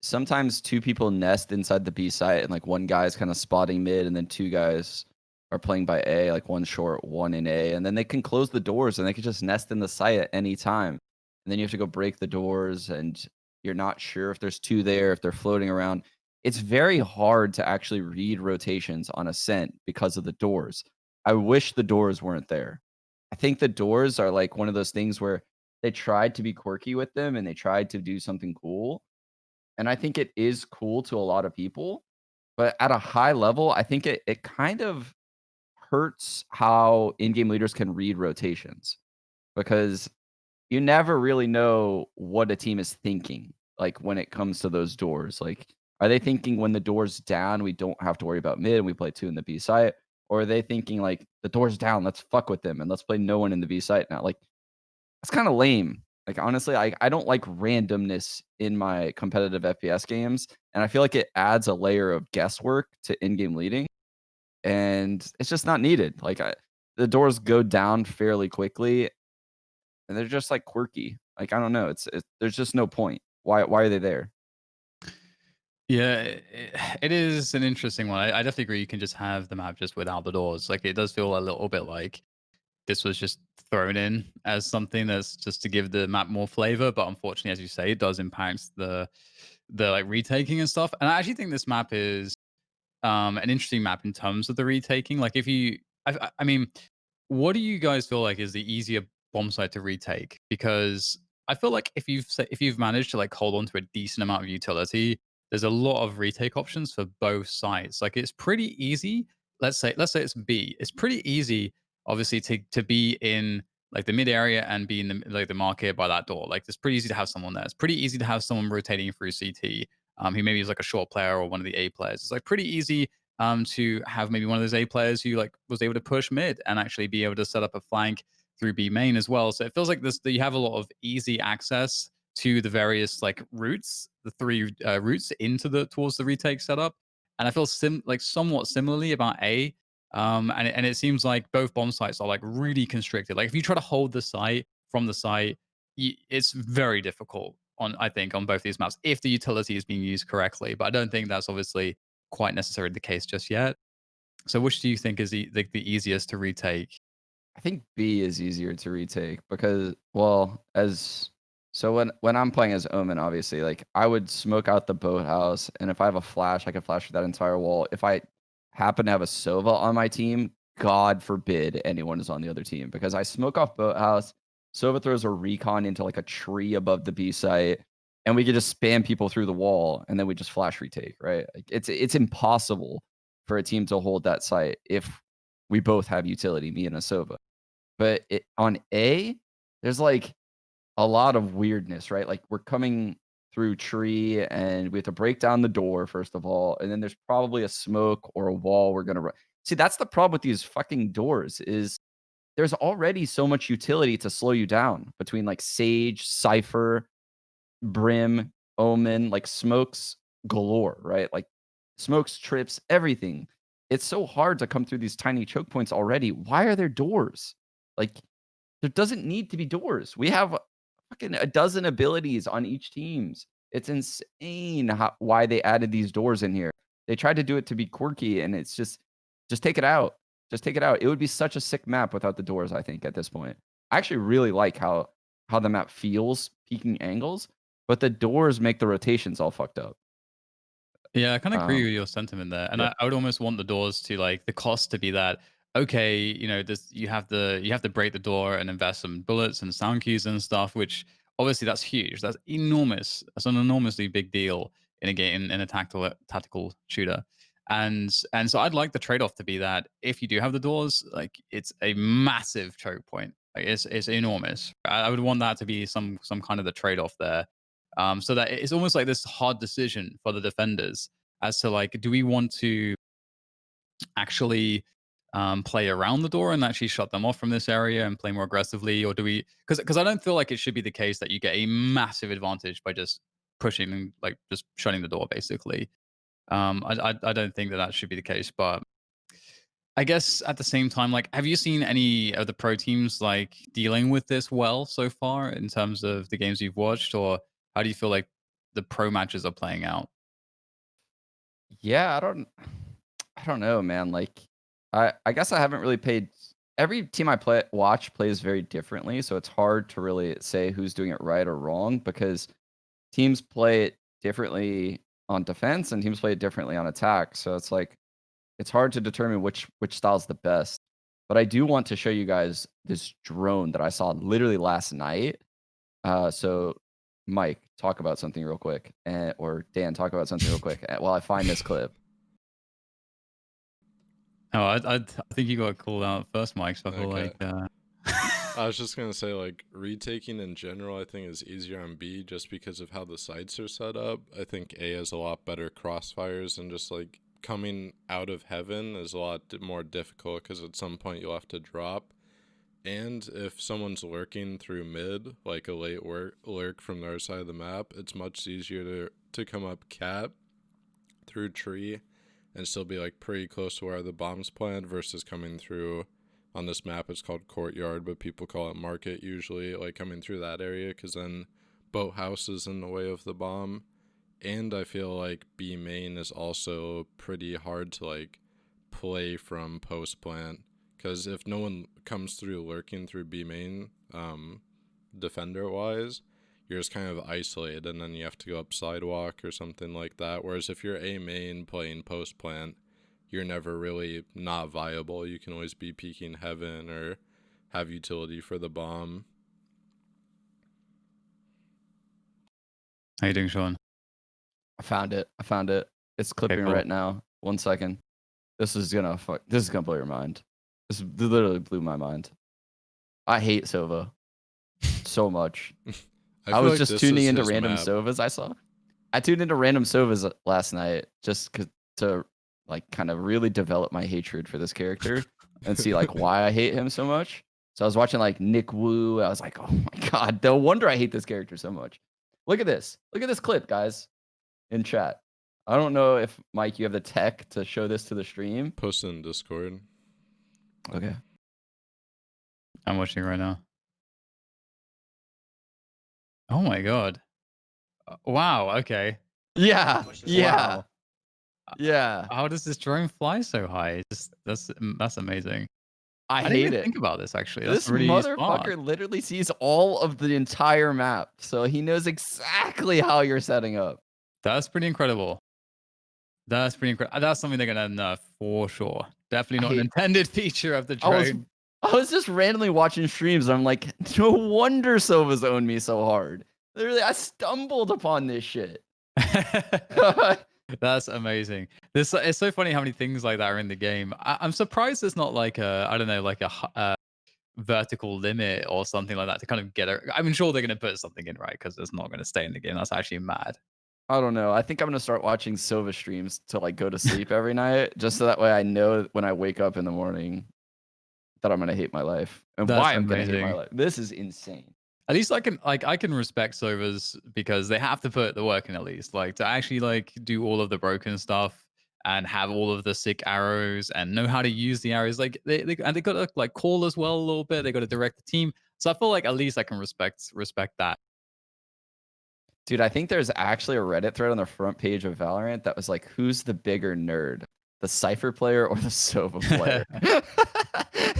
sometimes two people nest inside the B site and like one guy's kind of spotting mid and then two guys are playing by A, like one short, one in A, and then they can close the doors and they can just nest in the site at any time. And then you have to go break the doors and you're not sure if there's two there, if they're floating around. It's very hard to actually read rotations on Ascent because of the doors. I wish the doors weren't there. I think the doors are like one of those things where they tried to be quirky with them and they tried to do something cool, and I think it is cool to a lot of people, but at a high level, I think it kind of hurts how in-game leaders can read rotations because you never really know what a team is thinking, like, when it comes to those doors. Like, are they thinking when the door's down, we don't have to worry about mid and we play 2 in the B site? Or are they thinking, like, "The door's down, let's fuck with them and let's play no one in the B site now?" Like, that's kinda lame. Like, honestly, I don't like randomness in my competitive FPS games, and I feel like it adds a layer of guesswork to in-game leading, and it's just not needed. Like, the doors go down fairly quickly, and they're just, like, quirky. Like, I don't know, there's just no point. Why are they there? Yeah, it is an interesting one. I definitely agree. You can just have the map just without the doors. Like it does feel a little bit like this was just thrown in as something that's just to give the map more flavor. But unfortunately, as you say, it does impact the like retaking and stuff. And I actually think this map is an interesting map in terms of the retaking. Like if you, I mean, what do you guys feel like is the easier bomb site to retake? Because I feel like if you've managed to like hold on to a decent amount of utility, there's a lot of retake options for both sides. Like it's pretty easy. Let's say it's B. It's pretty easy, obviously, to be in like the mid area and be in the market by that door. Like it's pretty easy to have someone there. It's pretty easy to have someone rotating through CT. Who maybe is like a short player or one of the A players. It's like pretty easy to have maybe one of those A players who like was able to push mid and actually be able to set up a flank through B main as well. So it feels like this that you have a lot of easy access to the various like routes, the three routes into the towards the retake setup. And I feel like somewhat similarly about A. And it seems like both bomb sites are like really constricted. Like if you try to hold the site from the site, it's very difficult on I think on both these maps if the utility is being used correctly. But I don't think that's obviously quite necessarily the case just yet. So which do you think is the easiest to retake? I think B is easier to retake because, well, as so when I'm playing as Omen, obviously, like I would smoke out the boathouse, and if I have a flash, I can flash through that entire wall. If I happen to have a Sova on my team, God forbid anyone is on the other team because I smoke off boathouse. Sova throws a recon into like a tree above the B site, and we could just spam people through the wall, and then we just flash retake. Right? Like, it's impossible for a team to hold that site if we both have utility, me and a Sova. But on A, there's, like, a lot of weirdness, right? Like, we're coming through tree, and we have to break down the door, first of all, and then there's probably a smoke or a wall we're gonna run. See, that's the problem with these fucking doors is there's already so much utility to slow you down between, like, Sage, Cypher, Brim, Omen, like, smokes galore, right? Like, smokes, trips, everything. It's so hard to come through these tiny choke points already. Why are there doors? Like, There doesn't need to be doors. We have fucking a dozen abilities on each teams. It's insane why they added these doors in here. They tried to do it to be quirky, and it's just take it out. Just take it out. It would be such a sick map without the doors, I think, at this point. I actually really like how the map feels, peeking angles, but the doors make the rotations all fucked up. Yeah, I kind of agree Um, with your sentiment there, and yeah. I would almost want the doors to like the cost to be that okay. You know, this you have to break the door and invest some bullets and sound cues and stuff, which obviously that's huge. That's enormous. That's an enormously big deal in a game in a tactical shooter, and so I'd like the trade off to be that if you do have the doors, like it's a massive choke point. Like it's enormous. I would want that to be some kind of the trade off there so that it's almost like this hard decision for the defenders as to like, do we want to actually play around the door and actually shut them off from this area and play more aggressively, or do we? Because I don't feel like it should be the case that you get a massive advantage by just pushing, like just shutting the door, basically. I don't think that that should be the case, but I guess at the same time, like, have you seen any of the pro teams like dealing with this well so far in terms of the games you've watched, or how do you feel like the pro matches are playing out? Yeah, I don't know, man. Like, I guess I haven't really paid. Every team I watch plays very differently, so it's hard to really say who's doing it right or wrong because teams play it differently on defense and teams play it differently on attack. So it's like it's hard to determine which style's the best. But I do want to show you guys this drone that I saw literally last night. So Mike, talk about something real quick, or Dan, talk about something real quick while I find this clip. Oh, I think you got called out first, Mike. So I feel Okay. like I was just gonna say, like, retaking in general, I think is easier on B just because of how the sights are set up. I think A has a lot better crossfires, and just like coming out of heaven is a lot more difficult because at some point you'll have to drop. And if someone's lurking through mid, like a late lurk from the other side of the map, it's much easier to come up cat through tree and still be like pretty close to where the bomb's planted versus coming through on this map. It's called courtyard, but people call it market usually, like coming through that area because then boathouse is in the way of the bomb. And I feel like B main is also pretty hard to like play from post plant because if no one comes through lurking through B main, defender wise, you're just kind of isolated and then you have to go up sidewalk or something like that. Whereas if you're A main playing post plant, you're never really not viable. You can always be peeking heaven or have utility for the bomb. how you doing, Sean? I found it. I found it. It's Okay, clipping cool. right now. 1 second. This is gonna blow your mind. This literally blew my mind. I hate Sova so much. I I feel was like just this tuning is into his random map. Sovas I saw. I tuned into random Sovas last night just to like kind of really develop my hatred for this character and see like why I hate him so much. So I was watching like Nick Wu. I was like, oh my god, no wonder I hate this character so much. Look at this. Look at this clip, guys, in chat. I don't know if Mike, you have the tech to show this to the stream. Post in Discord. Okay. I'm watching right now. Oh my god! Wow. Okay. Yeah. Yeah. Wow. Yeah. How does this drone fly so high? Just that's amazing. I I didn't hate even it. think about this actually. That's This really smart. motherfucker literally sees all of the entire map, so he knows exactly how you're setting up. That's pretty incredible. That's pretty incredible. That's something they're gonna nerf for sure. Definitely I not an hate intended feature of the I was drone. I was just randomly watching streams, and I'm like, no wonder Sova's owned me so hard. Literally, I stumbled upon this shit. That's amazing. This it's so funny how many things like that are in the game. I'm surprised there's not like a I don't know like a vertical limit or something like that to kind of get it. I'm sure they're going to put something in right because it's not going to stay in the game. That's actually mad. I don't know. I think I'm gonna start watching Sova streams to like go to sleep every night, just so that way I know when I wake up in the morning that I'm gonna hate my life and That's why I'm gonna hate my amazing. life. This is insane. At least I can respect Sovas because they have to put the work in at least like to actually like do all of the broken stuff and have all of the sick arrows and know how to use the arrows. Like and they got to like call as well a little bit. They got to direct the team. So I feel like at least I can respect that. Dude, I think there's actually a Reddit thread on the front page of Valorant that was like, "Who's the bigger nerd, the Cypher player or the Sova player?"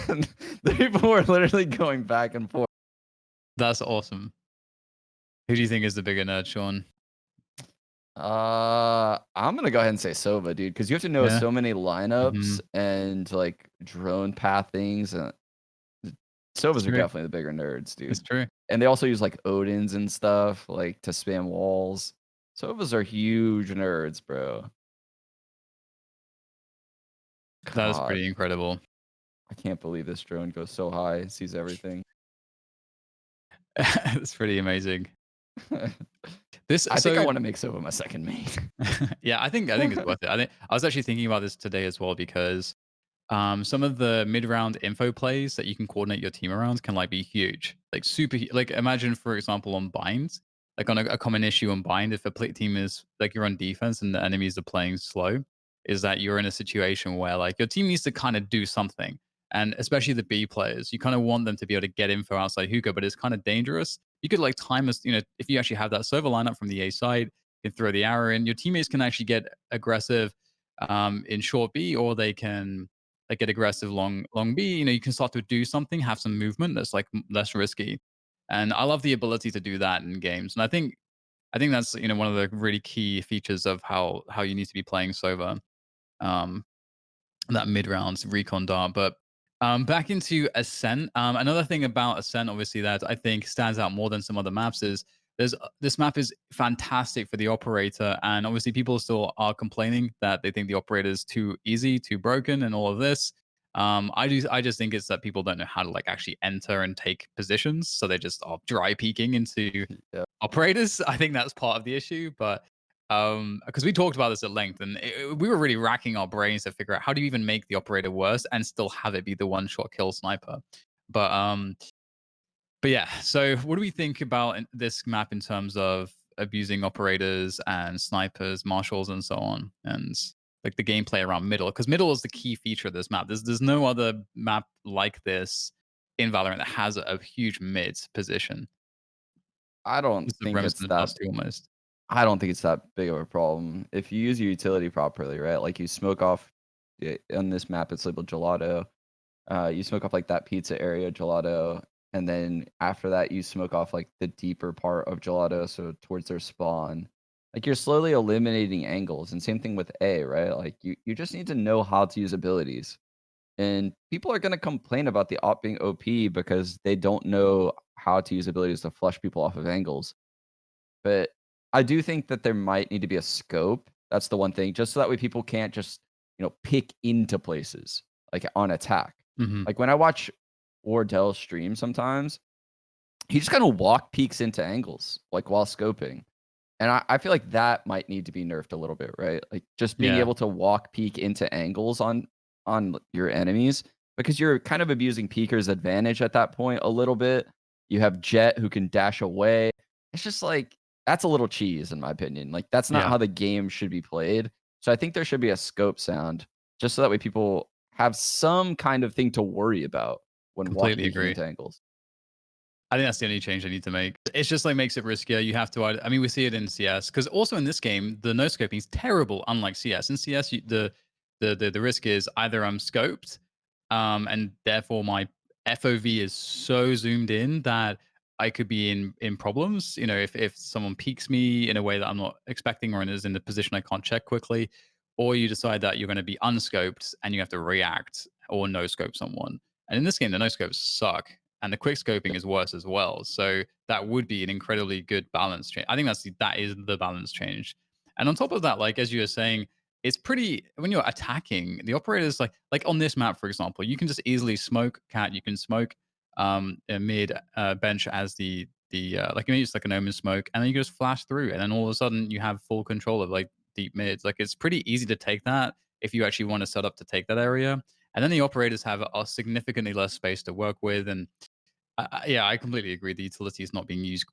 And the people were literally going back and forth. That's awesome. Who do you think is the bigger nerd, Sean? I'm gonna go ahead and say Sova, dude, because you have to know Yeah. so many Hmm. lineups and like drone path things. And It's Sovas are true. definitely the bigger nerds, It's dude. true. And they also use like Odins and stuff, like to spam walls. Sovas are huge nerds, bro. That is God, pretty incredible. I can't believe this drone goes so high, sees everything. It's pretty amazing. This I think I so want to make Sova my second main. yeah, I think it's worth it. I think I was actually thinking about this today as well because some of the mid-round info plays that you can coordinate your team around can like be huge, like like imagine for example on bind, like on a common issue on bind, if a team is like you're on defense and the enemies are playing slow, is that you're in a situation where like your team needs to kind of do something, and especially the B players, you kind of want them to be able to get info outside hookah, but it's kind of dangerous. You could like time us, if you actually have that server lineup from the A side, you can throw the arrow in. Your teammates can actually get aggressive in short B, or they can like get aggressive long B. You can start to do something, have some movement that's like less risky. And I love the ability to do that in games. And I think that's one of the really key features of how you need to be playing Sova. Um, that mid rounds recon dart. But back into Ascent. Another thing about Ascent, obviously, that I think stands out more than some other maps is this map is fantastic for the operator, and obviously people still are complaining that they think the operator is too easy, too broken, and all of this. I just think it's that people don't know how to like actually enter and take positions, so they just are dry peeking into Yeah, operators. I think that's part of the issue, but because we talked about this at length, and we were really racking our brains to figure out how do you even make the operator worse and still have it be the one shot kill sniper. But um, but yeah. So what do we think about this map in terms of abusing operators and snipers, marshals, and so on, and like the gameplay around middle? Because middle is the key feature of this map. There's no other map like this in Valorant that has a huge mid position. I don't It's the think Brimstone it's and that. Dust 2 almost. I don't think it's that big of a problem if you use your utility properly, right? Like you smoke off on this map. It's labeled gelato. You smoke off like that pizza area gelato, and then after that, you smoke off like the deeper part of gelato, so towards their spawn. Like you're slowly eliminating angles, and same thing with A, right? Like you just need to know how to use abilities. And people are going to complain about the op being OP because they don't know how to use abilities to flush people off of angles. But I do think that there might need to be a scope. That's the one thing, just so that way people can't just, pick into places like on attack. Hmm. Like when I watch Wardell stream sometimes, he just kind of walk peeks into angles, like while scoping. And I feel like that might need to be nerfed a little bit, right? Like just being Yeah. able to walk peek into angles on your enemies because you're kind of abusing peeker's advantage at that point a little bit. You have Jet who can dash away. It's just like that's a little cheese in my opinion. Like that's not Yeah. how the game should be played. So I think there should be a scope sound just so that way people have some kind of thing to worry about when walk Completely peeking agree. into angles. I think that's the only change they need to make. It's just like makes it riskier. You have to. I mean, we see it in CS because also in this game, the no scoping is terrible. Unlike CS, in CS, the risk is either I'm scoped, and therefore my FOV is so zoomed in that I could be in problems. If someone peeks me in a way that I'm not expecting or is in the position I can't check quickly, or you decide that you're going to be unscoped and you have to react or no scope someone. And in this game, the no scopes suck and the quick scoping is worse as well. So that would be an incredibly good balance change. I think that is the balance change. And on top of that, like as you were saying, it's pretty when you're attacking the operators like on this map, for example, you can just easily smoke cat. You can smoke a mid bench as the like maybe it's like an omen smoke, and then you just flash through, and then all of a sudden you have full control of like deep mids. Like it's pretty easy to take that if you actually want to set up to take that area. And then the operators have a significantly less space to work with, and yeah, I completely agree. The utility is not being used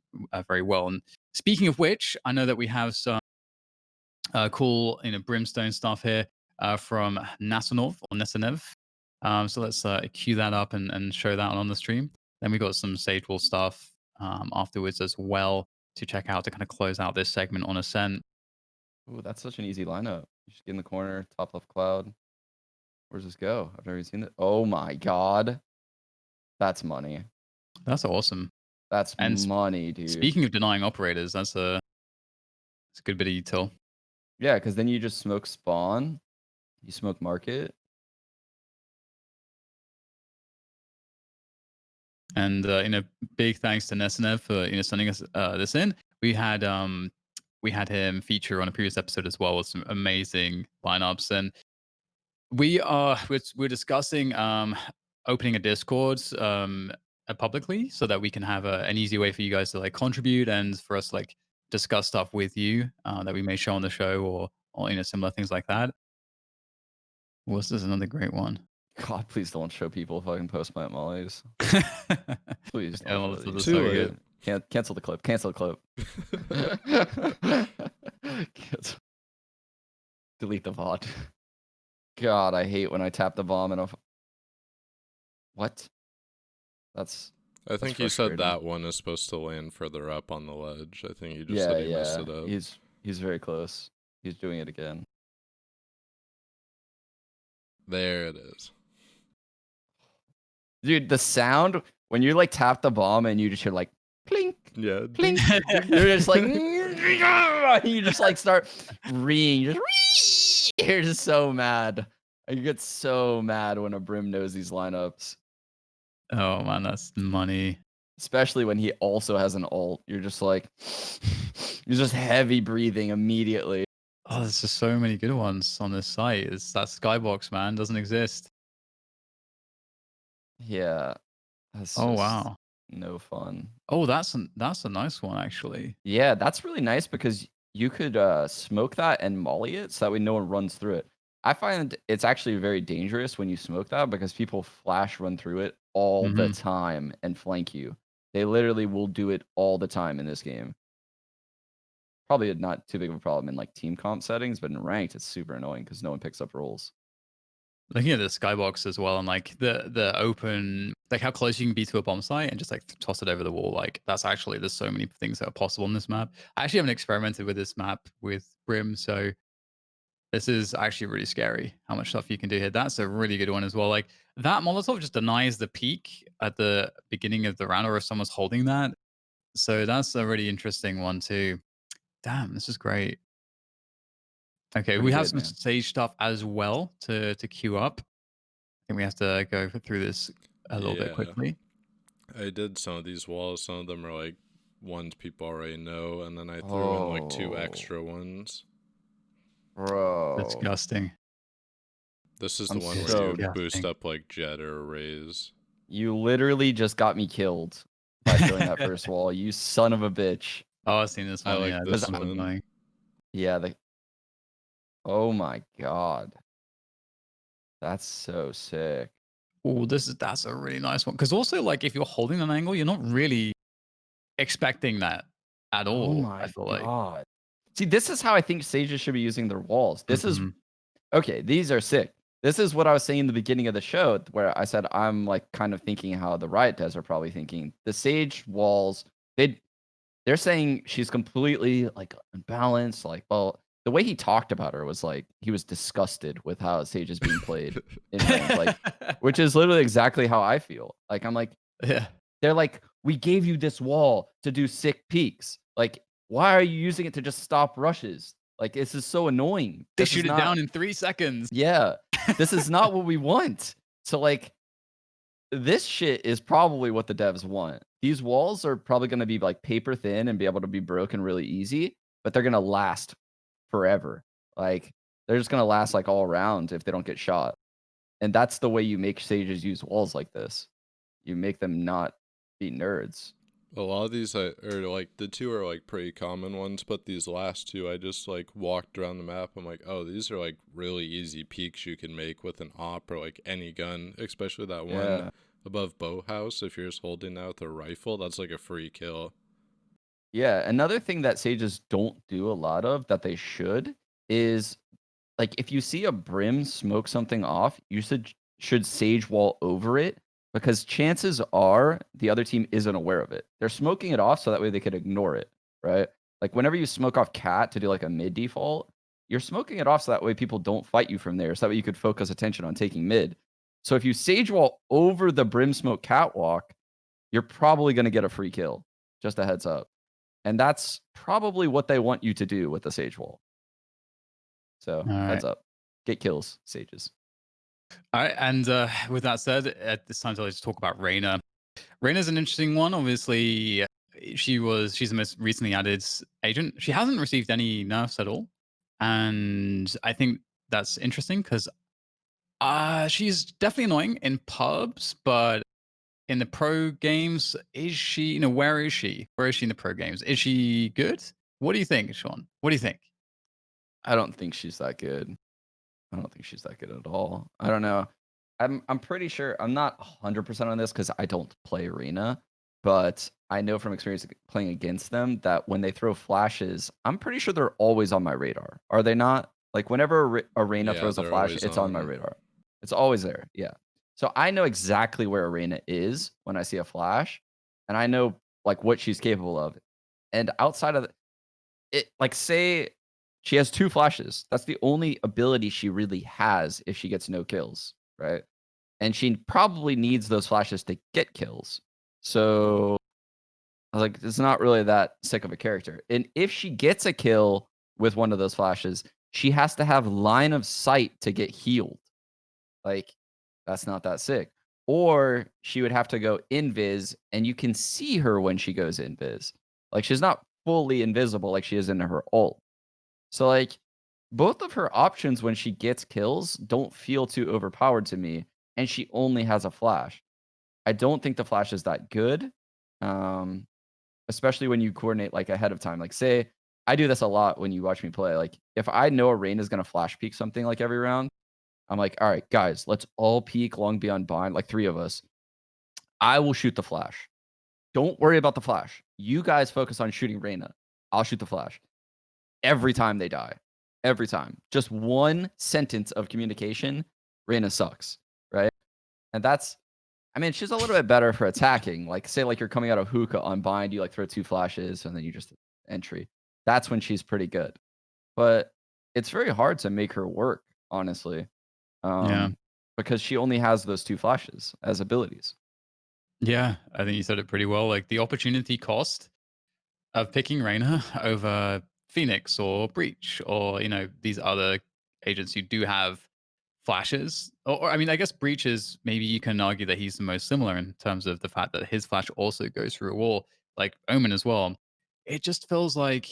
very well. And speaking of which, I know that we have some cool, brimstone stuff here from Nasanov or Nesanev. So let's cue that up and show that on the stream. Then we got some Sage Wall stuff afterwards as well to check out to kind of close out this segment on Ascent. Ooh, that's such an easy lineup. You just get in the corner, top left cloud. Where's this go? I've never even seen it. Oh my god. That's money. That's awesome. That's And money, dude. speaking of denying operators, that's a good bit of util. Yeah, because then you just smoke spawn, you smoke market. And big thanks to Nesenev for sending us this in. We had him feature on a previous episode as well with some amazing lineups, and we're discussing opening a Discord publicly so that we can have an easy way for you guys to like contribute and for us to like discuss stuff with you that we may show on the show or similar things like that. This is another great one. God, please don't show people fucking post plant mollies. Please Yeah, don't well, show that's these. so Too good. Cancel the clip. Cancel the clip. Cancel. Delete the VOD. God, I hate when I tap the bomb and what? I think you said frustrating. that one is supposed to land further up on the ledge. I think you just Yeah, said he yeah. messed it up. He's very close. He's doing it again. There it is. Dude, the sound when you like tap the bomb and you just hear like plink, Yeah. plink. You're just like you just like start reeing. You're just so mad. You get so mad when a Brim knows these lineups. Oh man, that's money. Especially when he also has an ult. You're just like you're just heavy breathing immediately. Oh, there's just so many good ones on this site. It's that skybox, man, doesn't exist. Yeah. That's Oh just wow. no fun. Oh, that's a nice one actually. Yeah, that's really nice because you could smoke that and molly it so that way no one runs through it. I find it's actually very dangerous when you smoke that because people flash run through it all the time and flank you. They literally will do it all the time in this game. Probably not too big of a problem in like team comp settings, but in ranked it's super annoying because no one picks up rolls. Looking at the skybox as well, and like the open, like how close you can be to a bomb site and just like toss it over the wall. Like that's actually there's so many things that are possible on this map. I actually haven't experimented with this map with Brim, so this is actually really scary how much stuff you can do here. That's a really good one as well. Like that Molotov just denies the peak at the beginning of the round, or if someone's holding that. So that's a really interesting one too. Damn, this is great. Okay, we Pretty have good, some man. stage stuff as well to queue up. I think we have to go through this a little bit quickly. I did some of these walls. Some of them are like ones people already know, and then I threw in like 2 extra ones. Bro. Disgusting. This is I'm the one where so you boost disgusting. up like Jet or Raze. You literally just got me killed by throwing that first wall. You son of a bitch. Oh, I've seen this I one. like Yeah, this this one's one. annoying. Yeah, oh my god. That's so sick. Oh, that's a really nice one. Because also, like, if you're holding an angle, you're not really expecting that at Oh all. my I feel like. god. See, this is how I think sages should be using their walls. This is Mhm. okay, these are sick. This is what I was saying in the beginning of the show, where I said I'm like kind of thinking how the Riot devs are probably thinking. The Sage walls, they're saying she's completely like unbalanced. Like, well, the way he talked about her was like he was disgusted with how Sage is being played in rank, like, which is literally exactly how I feel. Like, I'm like, Yeah. they're like, we gave you this wall to do sick peaks. Like, why are you using it to just stop rushes? Like, this is so annoying. They This is shoot it not, down in 3 seconds. yeah, this is not what we want. So, like, this shit is probably what the devs want. These walls are probably going to be like paper thin and be able to be broken really easy, but they're going to last forever. Like, they're just going to last like all around if they don't get shot. And that's the way you make sages use walls like this. You make them not be nerds. A lot of these are like the 2 are like pretty common ones, but these last 2 I just like walked around the map. I'm like, oh, these are like really easy peaks you can make with an op or like any gun, especially that one above boat house. If you're just holding that with a rifle, that's like a free kill. Yeah, another thing that sages don't do a lot of that they should is like if you see a brim smoke something off, you should sage wall over it because chances are the other team isn't aware of it. They're smoking it off so that way they could ignore it, right? Like whenever you smoke off cat to do like a mid default, you're smoking it off so that way people don't fight you from there. So that way you could focus attention on taking mid. So if you sage wall over the brim smoke catwalk, you're probably going to get a free kill. Just a heads up. And that's probably what they want you to do with the sage wall. So heads up. Get kills, sages. All right, and with that said, at this time, let's talk about Reyna. Reyna's an interesting one. Obviously, she's the most recently added agent. She hasn't received any nerfs at all, and I think that's interesting because she's definitely annoying in pubs, but in the pro games, is she? You know, where is she? Where is she in the pro games? Is she good? What do you think, Sean? What do you think? I don't think she's that good. I don't think she's that good at all. I don't know. I'm pretty sure I'm not 100% on this because I don't play Reyna, but I know from experience playing against them that when they throw flashes, I'm pretty sure they're always on my radar. Are they not? Like whenever a Reyna Yeah, throws a they're flash, always it's on my on. radar. It's always there. Yeah. So I know exactly where Reyna is when I see a flash, and I know like what she's capable of. And outside of it, like say she has 2 flashes. That's the only ability she really has if she gets no kills, right? And she probably needs those flashes to get kills. So I was like, it's not really that sick of a character. And if she gets a kill with one of those flashes, she has to have line of sight to get healed. Like, that's not that sick. Or she would have to go invis, and you can see her when she goes invis. Like, she's not fully invisible like she is in her ult. So, like, both of her options when she gets kills don't feel too overpowered to me, and she only has a flash. I don't think the flash is that good, um, especially when you coordinate, like, ahead of time. Like, say I do this a lot when you watch me play. Like, if I know a Reyna is gonna flash peek something, like, every round, I'm like, "All right, guys, let's all peek long beyond bind," like, 3 of us. I will shoot the flash. Don't worry about the flash. You guys focus on shooting Reyna. I'll shoot the flash. Every time they die. Every time. Just one sentence of communication, Reyna sucks, right? And that's I mean, she's a little bit better for attacking. Like, say, like, you're coming out of hookah on bind, you, like, throw 2 flashes, and then you just entry. That's when she's pretty good. But it's very hard to make her work, honestly, Yeah. because she only has those 2 flashes as abilities. Yeah, I think you said it pretty well. Like the opportunity cost of picking Reyna over Phoenix or Breach or these other agents who do have flashes. Or I mean, I guess Breach is maybe you can argue that he's the most similar in terms of the fact that his flash also goes through a wall, like Omen as well. It just feels like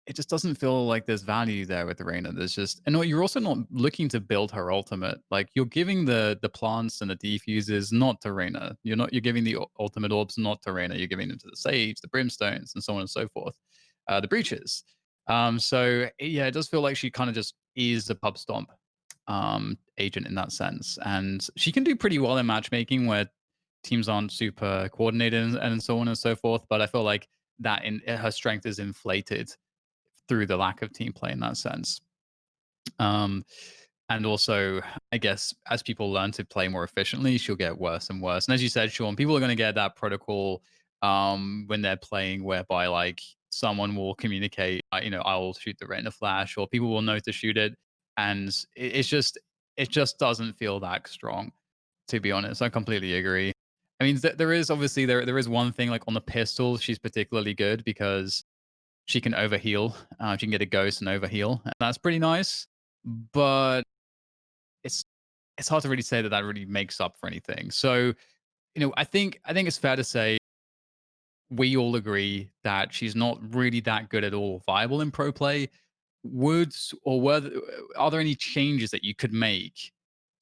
it just doesn't feel like there's value there with the Reyna. There's just and you're also not looking to build her ultimate. Like you're giving the plants and the defuses not to Reyna. You're giving the ultimate orbs not to Reyna. You're giving them to the Sage, the Brimstones, and so on and so forth. The breaches. So yeah, it does feel like she kind of just is a pub stomp agent in that sense, and she can do pretty well in matchmaking where teams aren't super coordinated and so on and so forth. But I feel like that in her strength is inflated through the lack of team play in that sense. Um, and also, I guess as people learn to play more efficiently, she'll get worse and worse. And as you said, Sean, people are going to get that protocol when they're playing, whereby like someone will communicate, I'll shoot the Reyna flash, or people will know to shoot it, and it just doesn't feel that strong. To be honest, I completely agree. I mean, there is obviously there is one thing like on the pistol, she's particularly good because she can overheal. She can get a ghost and overheal, and that's pretty nice. But it's it's hard to really say that that really makes up for anything. So, I think it's fair to say we all agree that she's not really that good at all viable in pro play. Are there any changes that you could make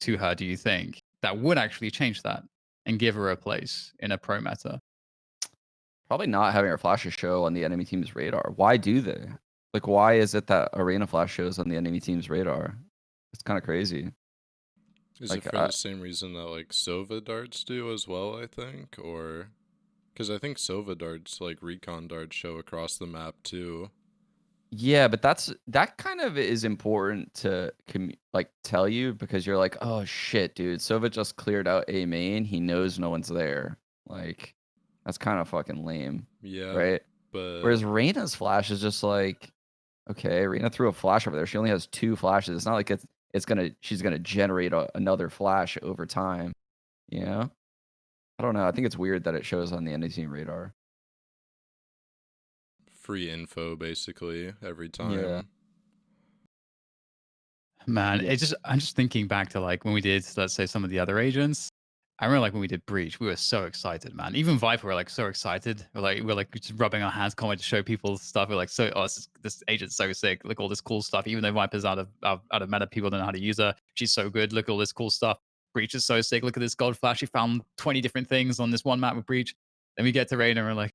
to her, do you think, that would actually change that and give her a place in a pro meta? Probably not having her flashes show on the enemy team's radar. Why do they? Like, why is it that Arena flash shows on the enemy team's radar? It's kind of crazy. Is Like, it for the same reason that like Sova darts do as well, I think? Or because I think Sova darts, like recon darts, show across the map too. Yeah, but that kind of is important to like tell you because you're like, oh shit, dude, Sova just cleared out A main. He knows no one's there. Like, that's kind of fucking lame, Yeah, right? but Whereas Reyna's flash is just like, okay, Reyna threw a flash over there. She only has 2 flashes. It's not like she's gonna generate another flash over time. You know? I don't know. I think it's weird that it shows on the enemy team radar. free info basically every Yeah. time. Man, Yeah. it's just I'm just thinking back to like when we did, let's say, some of the other agents. I remember like when we did Breach, we were so excited, man. Even Viper were like so excited. We're like just rubbing our hands, calling to show people stuff. We're like, so oh, this agent's so sick. Look all this cool stuff. Even though Viper's out of meta, people don't know how to use her. She's so good. Look at all this cool stuff. Breach is so sick. Look at this gold flash. She found 20 different things on this one map with Breach. Then we get to Reyna and we're like,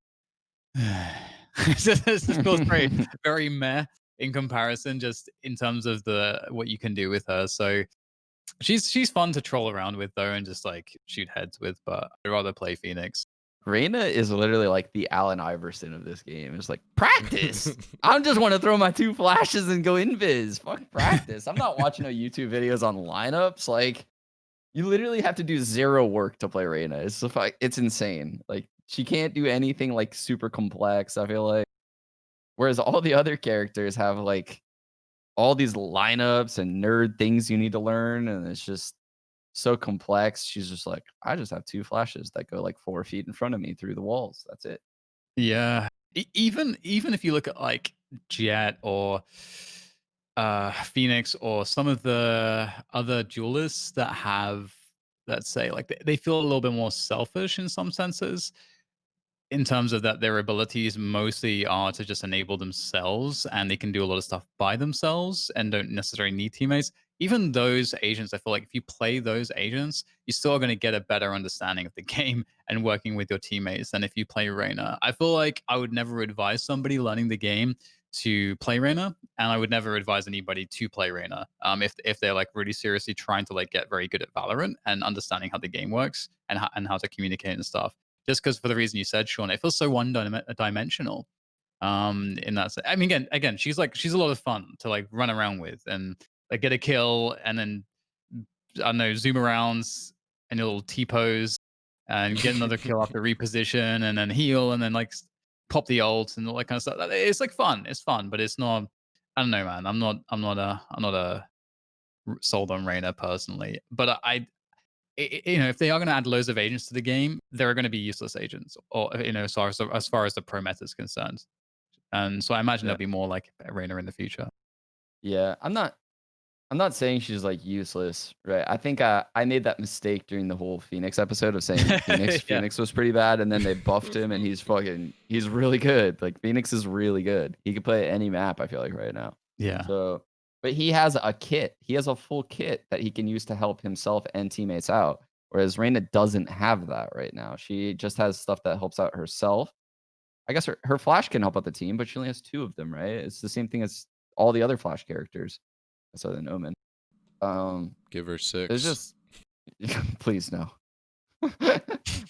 this feels very meh in comparison, just in terms of the what you can do with her. So she's fun to troll around with though, and just like shoot heads with. But I'd rather play Phoenix. Reyna is literally like the Allen Iverson of this game. It's like practice. I just want to throw my 2 flashes and go invis. Fuck practice. I'm not watching no YouTube videos on lineups. Like, you literally have to do 0 work to play Reyna. It's insane. Like, she can't do anything like super complex, I feel like. Whereas all the other characters have like all these lineups and nerd things you need to learn, and it's just so complex. She's just like, I just have 2 flashes that go like 4 feet in front of me through the walls. That's it. Yeah. Even if you look at like Jet or Phoenix or some of the other duelists that have, let's say, like they feel a little bit more selfish in some senses, in terms of that their abilities mostly are to just enable themselves, and they can do a lot of stuff by themselves and don't necessarily need teammates. Even those agents, I feel like if you play those agents, you're still going to get a better understanding of the game and working with your teammates than if you play Reyna. I feel like I would never advise somebody learning the game to play Reyna, and I would never advise anybody to play Reyna if they're like really seriously trying to like get very good at Valorant and understanding how the game works and how to communicate and stuff, just because for the reason you said, Sean, it feels so dimensional. In that, I mean, again, she's a lot of fun to like run around with and like get a kill and then I don't know, zoom arounds and your little T pose and get another kill after reposition and then heal and then like pop the ult and all that kind of stuff. It's like fun. It's fun, but it's not. I don't know, man. I'm not a sold on Reyna personally, but if they are going to add loads of agents to the game, there are going to be useless agents, or as far as the pro meta is concerned. And so I imagine Yeah. there'll be more like Reyna in the future. Yeah. I'm not saying she's like useless, right? I think I made that mistake during the whole Phoenix episode of saying Yeah, Phoenix was pretty bad, and then they buffed him, and he's really good. Like, Phoenix is really good. He could play any map, I feel like, right now. yeah, So, but he has a kit. He has a full kit that he can use to help himself and teammates out. Whereas Reyna doesn't have that right now. She just has stuff that helps out herself. I guess her flash can help out the team, but she only has 2 of them, right? It's the same thing as all the other flash characters. Other than Omen. Give her It's 6. just please no.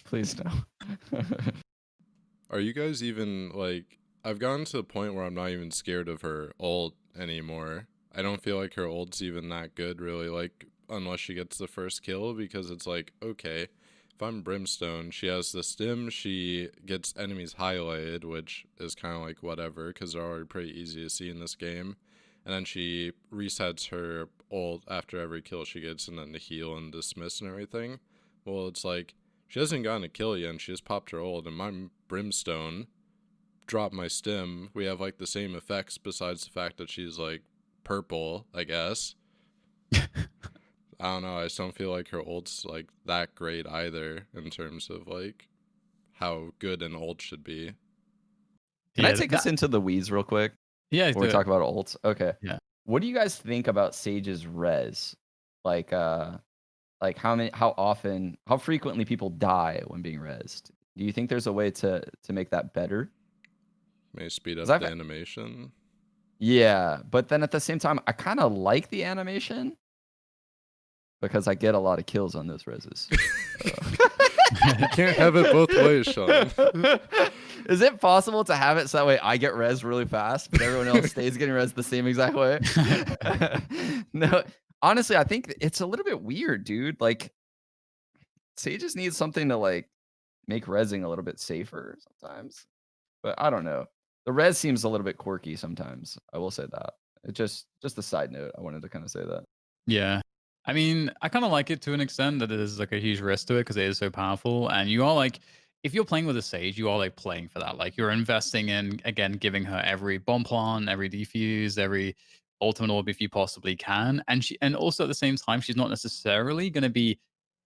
Please no. Are you guys even like? I've gotten to the point where I'm not even scared of her ult anymore. I don't feel like her ult's even that good, really. Like, unless she gets the first kill, because it's like, okay, if I'm Brimstone, she has the stim, she gets enemies highlighted, which is kind of like whatever, because they're already pretty easy to see in this game. And then she resets her ult after every kill she gets, and then the heal and dismiss and everything. Well, it's like, she hasn't gotten a kill yet, and she just popped her ult, and my Brimstone dropped my stim. We have like the same effects besides the fact that she's like purple, I guess. I don't know. I just don't feel like her ult's like that great either in terms of like how good an ult should be. Can I yeah. take us into the weeds real quick Yeah, before we do talk it. about ults? Okay. Yeah. What do you guys think about Sage's res? Like how frequently people die when being rezzed? Do you think there's a way to make that better? May speed 'Cause up the animation. Yeah, but then at the same time, I kind of like the animation because I get a lot of kills on those reses. You can't have it both ways, Sean. Is it possible to have it so that way I get res really fast, but everyone else stays getting res the same exact way? No, honestly, I think it's a little bit weird, dude. Like, Sage just needs something to like make resing a little bit safer sometimes. But I don't know. The res seems a little bit quirky sometimes. I will say that. It just a side note. I wanted to kind of say that. Yeah. I mean, I kind of like it to an extent that there's like a huge risk to it because it is so powerful. And you are like, if you're playing with a Sage, you are like playing for that. Like you're investing in, again, giving her every bomb plant, every defuse, every ultimate orb if you possibly can. And also at the same time, she's not necessarily going to be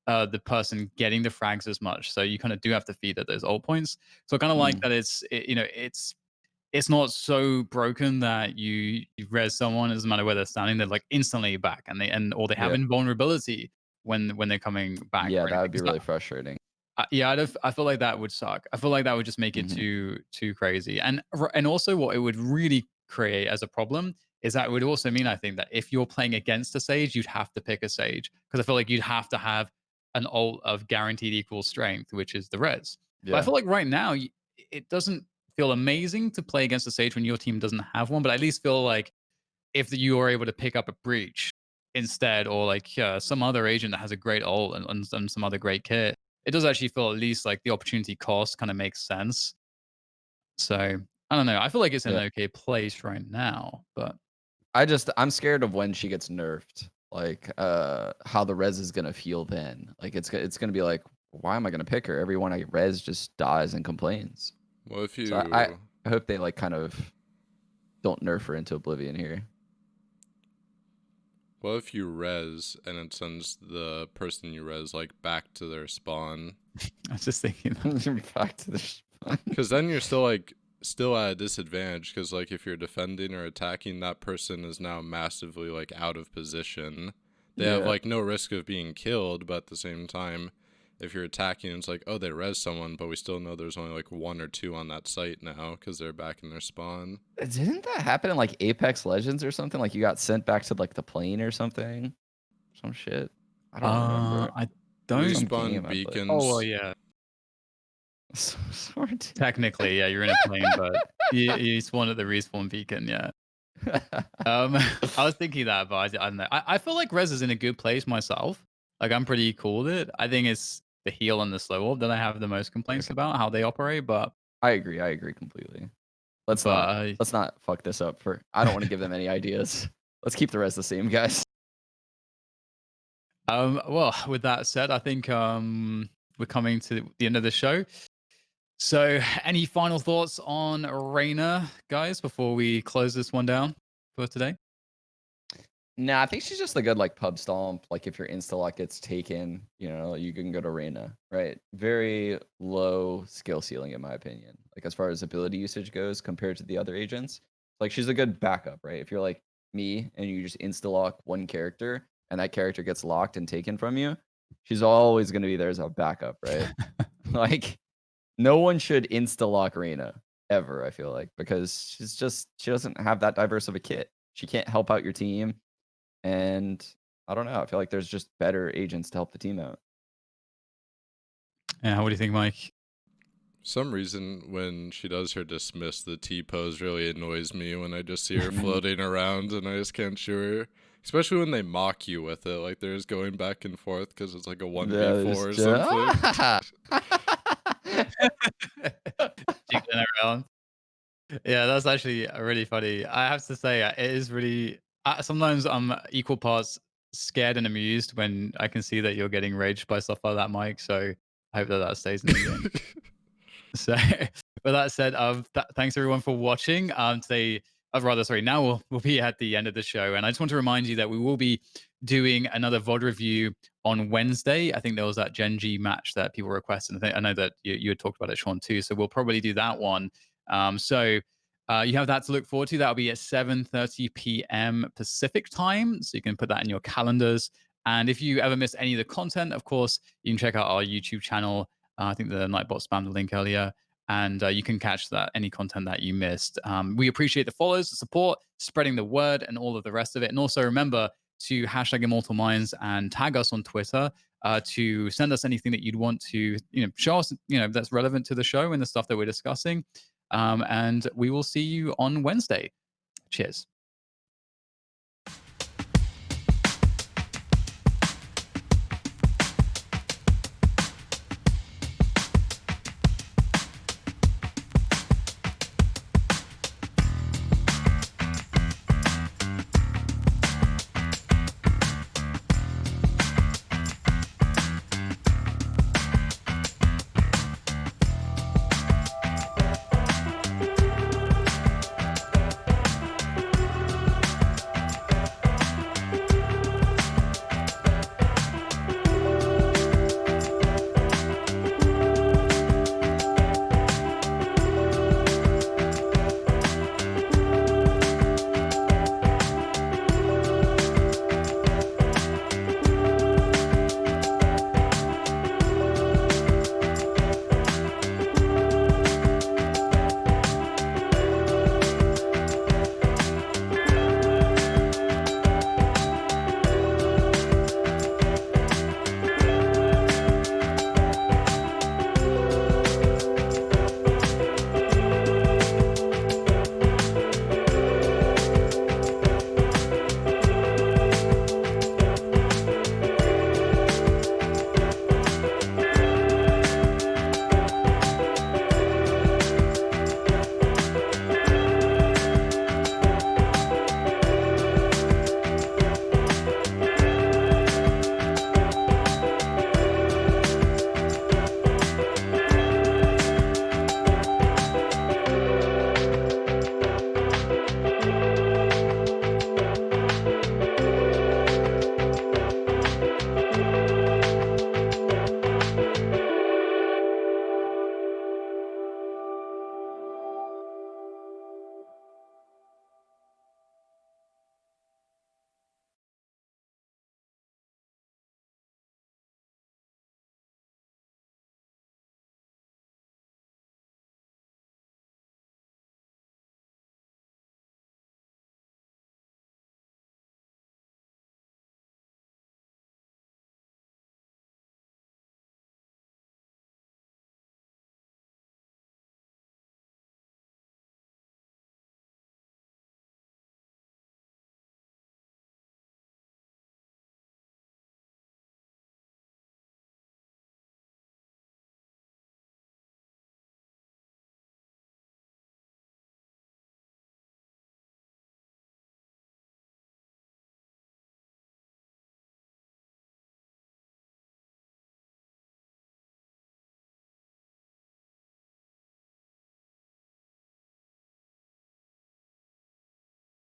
the person getting the frags as much. So you kind of do have to feed at those ult points. So I kind of like Mm, that it's not so broken that you res someone, it doesn't matter where they're standing, they're like instantly back and or they have yeah. invulnerability when they're coming back Yeah, or that anything. would be really frustrating. Yeah, I feel like that would suck. I feel like that would just make it Hmm. too crazy. And also what it would really create as a problem is that it would also mean I think that if you're playing against a Sage, you'd have to pick a Sage because I feel like you'd have to have an ult of guaranteed equal strength, which is the res. But I Yeah. feel like right now it doesn't feel amazing to play against a Sage when your team doesn't have one, but I at least feel like if you are able to pick up a breach instead, or like some other agent that has a great ult and some other great kit, it does actually feel at least like the opportunity cost kind of makes sense. So I don't know. I feel like it's in Yeah. an okay place right now, but I'm scared of when she gets nerfed. Like, how the res is gonna feel then. Like, it's gonna be like, why am I gonna pick her? Everyone I res just dies and complains. Well, if So I you I hope they like kind of don't nerf her into oblivion here. well, if you res and it sends the person you res like back to their spawn, I was just thinking that. Back to the spawn. because then you're still at a disadvantage. Because like if you're defending or attacking, that person is now massively like out of position. They have Yeah. like no risk of being killed, but at the same time, if you're attacking, it's like, oh, they res someone, but we still know there's only like one or two on that site now because they're back in their spawn. Didn't that happen in like Apex Legends or something? Like you got sent back to like the plane or something? Some shit. I don't remember. I Some don't. Respawn game I played. Oh well, beacons. yeah. Smart. Technically, yeah, you're in a plane, but you spawn at the respawn beacon. Yeah. I was thinking that, but I don't know. I feel like Res is in a good place myself. Like I'm pretty cool with it. I think it's the heal and the slow orb that I have the most complaints Okay. about how they operate. But I agree completely. Let's but not uh, let's not fuck this up for I don't want to give them any ideas. Let's keep the rest the same, guys. well, with that said, I think we're coming to the end of the show. So, any final thoughts on Reyna, guys, before we close this one down for today? Nah, I think she's just a good like pub stomp. Like if your insta lock gets taken, you can go to Reyna, right? Very low skill ceiling in my opinion. Like as far as ability usage goes compared to the other agents. Like she's a good backup, right? If you're like me and you just insta lock one character and that character gets locked and taken from you, she's always gonna be there as a backup, right? Like no one should insta lock Reyna ever, I feel like, because she doesn't have that diverse of a kit. She can't help out your team. And I don't know. I feel like there's just better agents to help the team out. Yeah, what do you think, Mike? Some reason when she does her dismiss, the T pose really annoys me when I just see her floating around and I just can't shoot her. Especially when they mock you with it, like they're just going back and forth because it's like a 1v4 or something. Jiggling around. Yeah, that's actually really funny. I have to say, it is really. Sometimes I'm equal parts scared and amused when I can see that you're getting raged by stuff like that, Mike. So I hope that that stays in the game. So, with that said, thanks everyone for watching. Today, rather, sorry, now we'll be at the end of the show, and I just want to remind you that we will be doing another VOD review on Wednesday. I think there was that Gen G match that people requested. I know that you had talked about it, Sean, too. So we'll probably do that one. So you have that to look forward to. That'll be at 7:30 p.m. Pacific time, so you can put that in your calendars. And if you ever miss any of the content, of course, you can check out our YouTube channel. I think the Nightbot spammed the link earlier, and you can catch that any content that you missed. We appreciate the follows, the support, spreading the word, and all of the rest of it. And also remember, to hashtag Immortal Minds and tag us on Twitter to send us anything that you'd want to, show us, that's relevant to the show and the stuff that we're discussing. And we will see you on Wednesday. Cheers.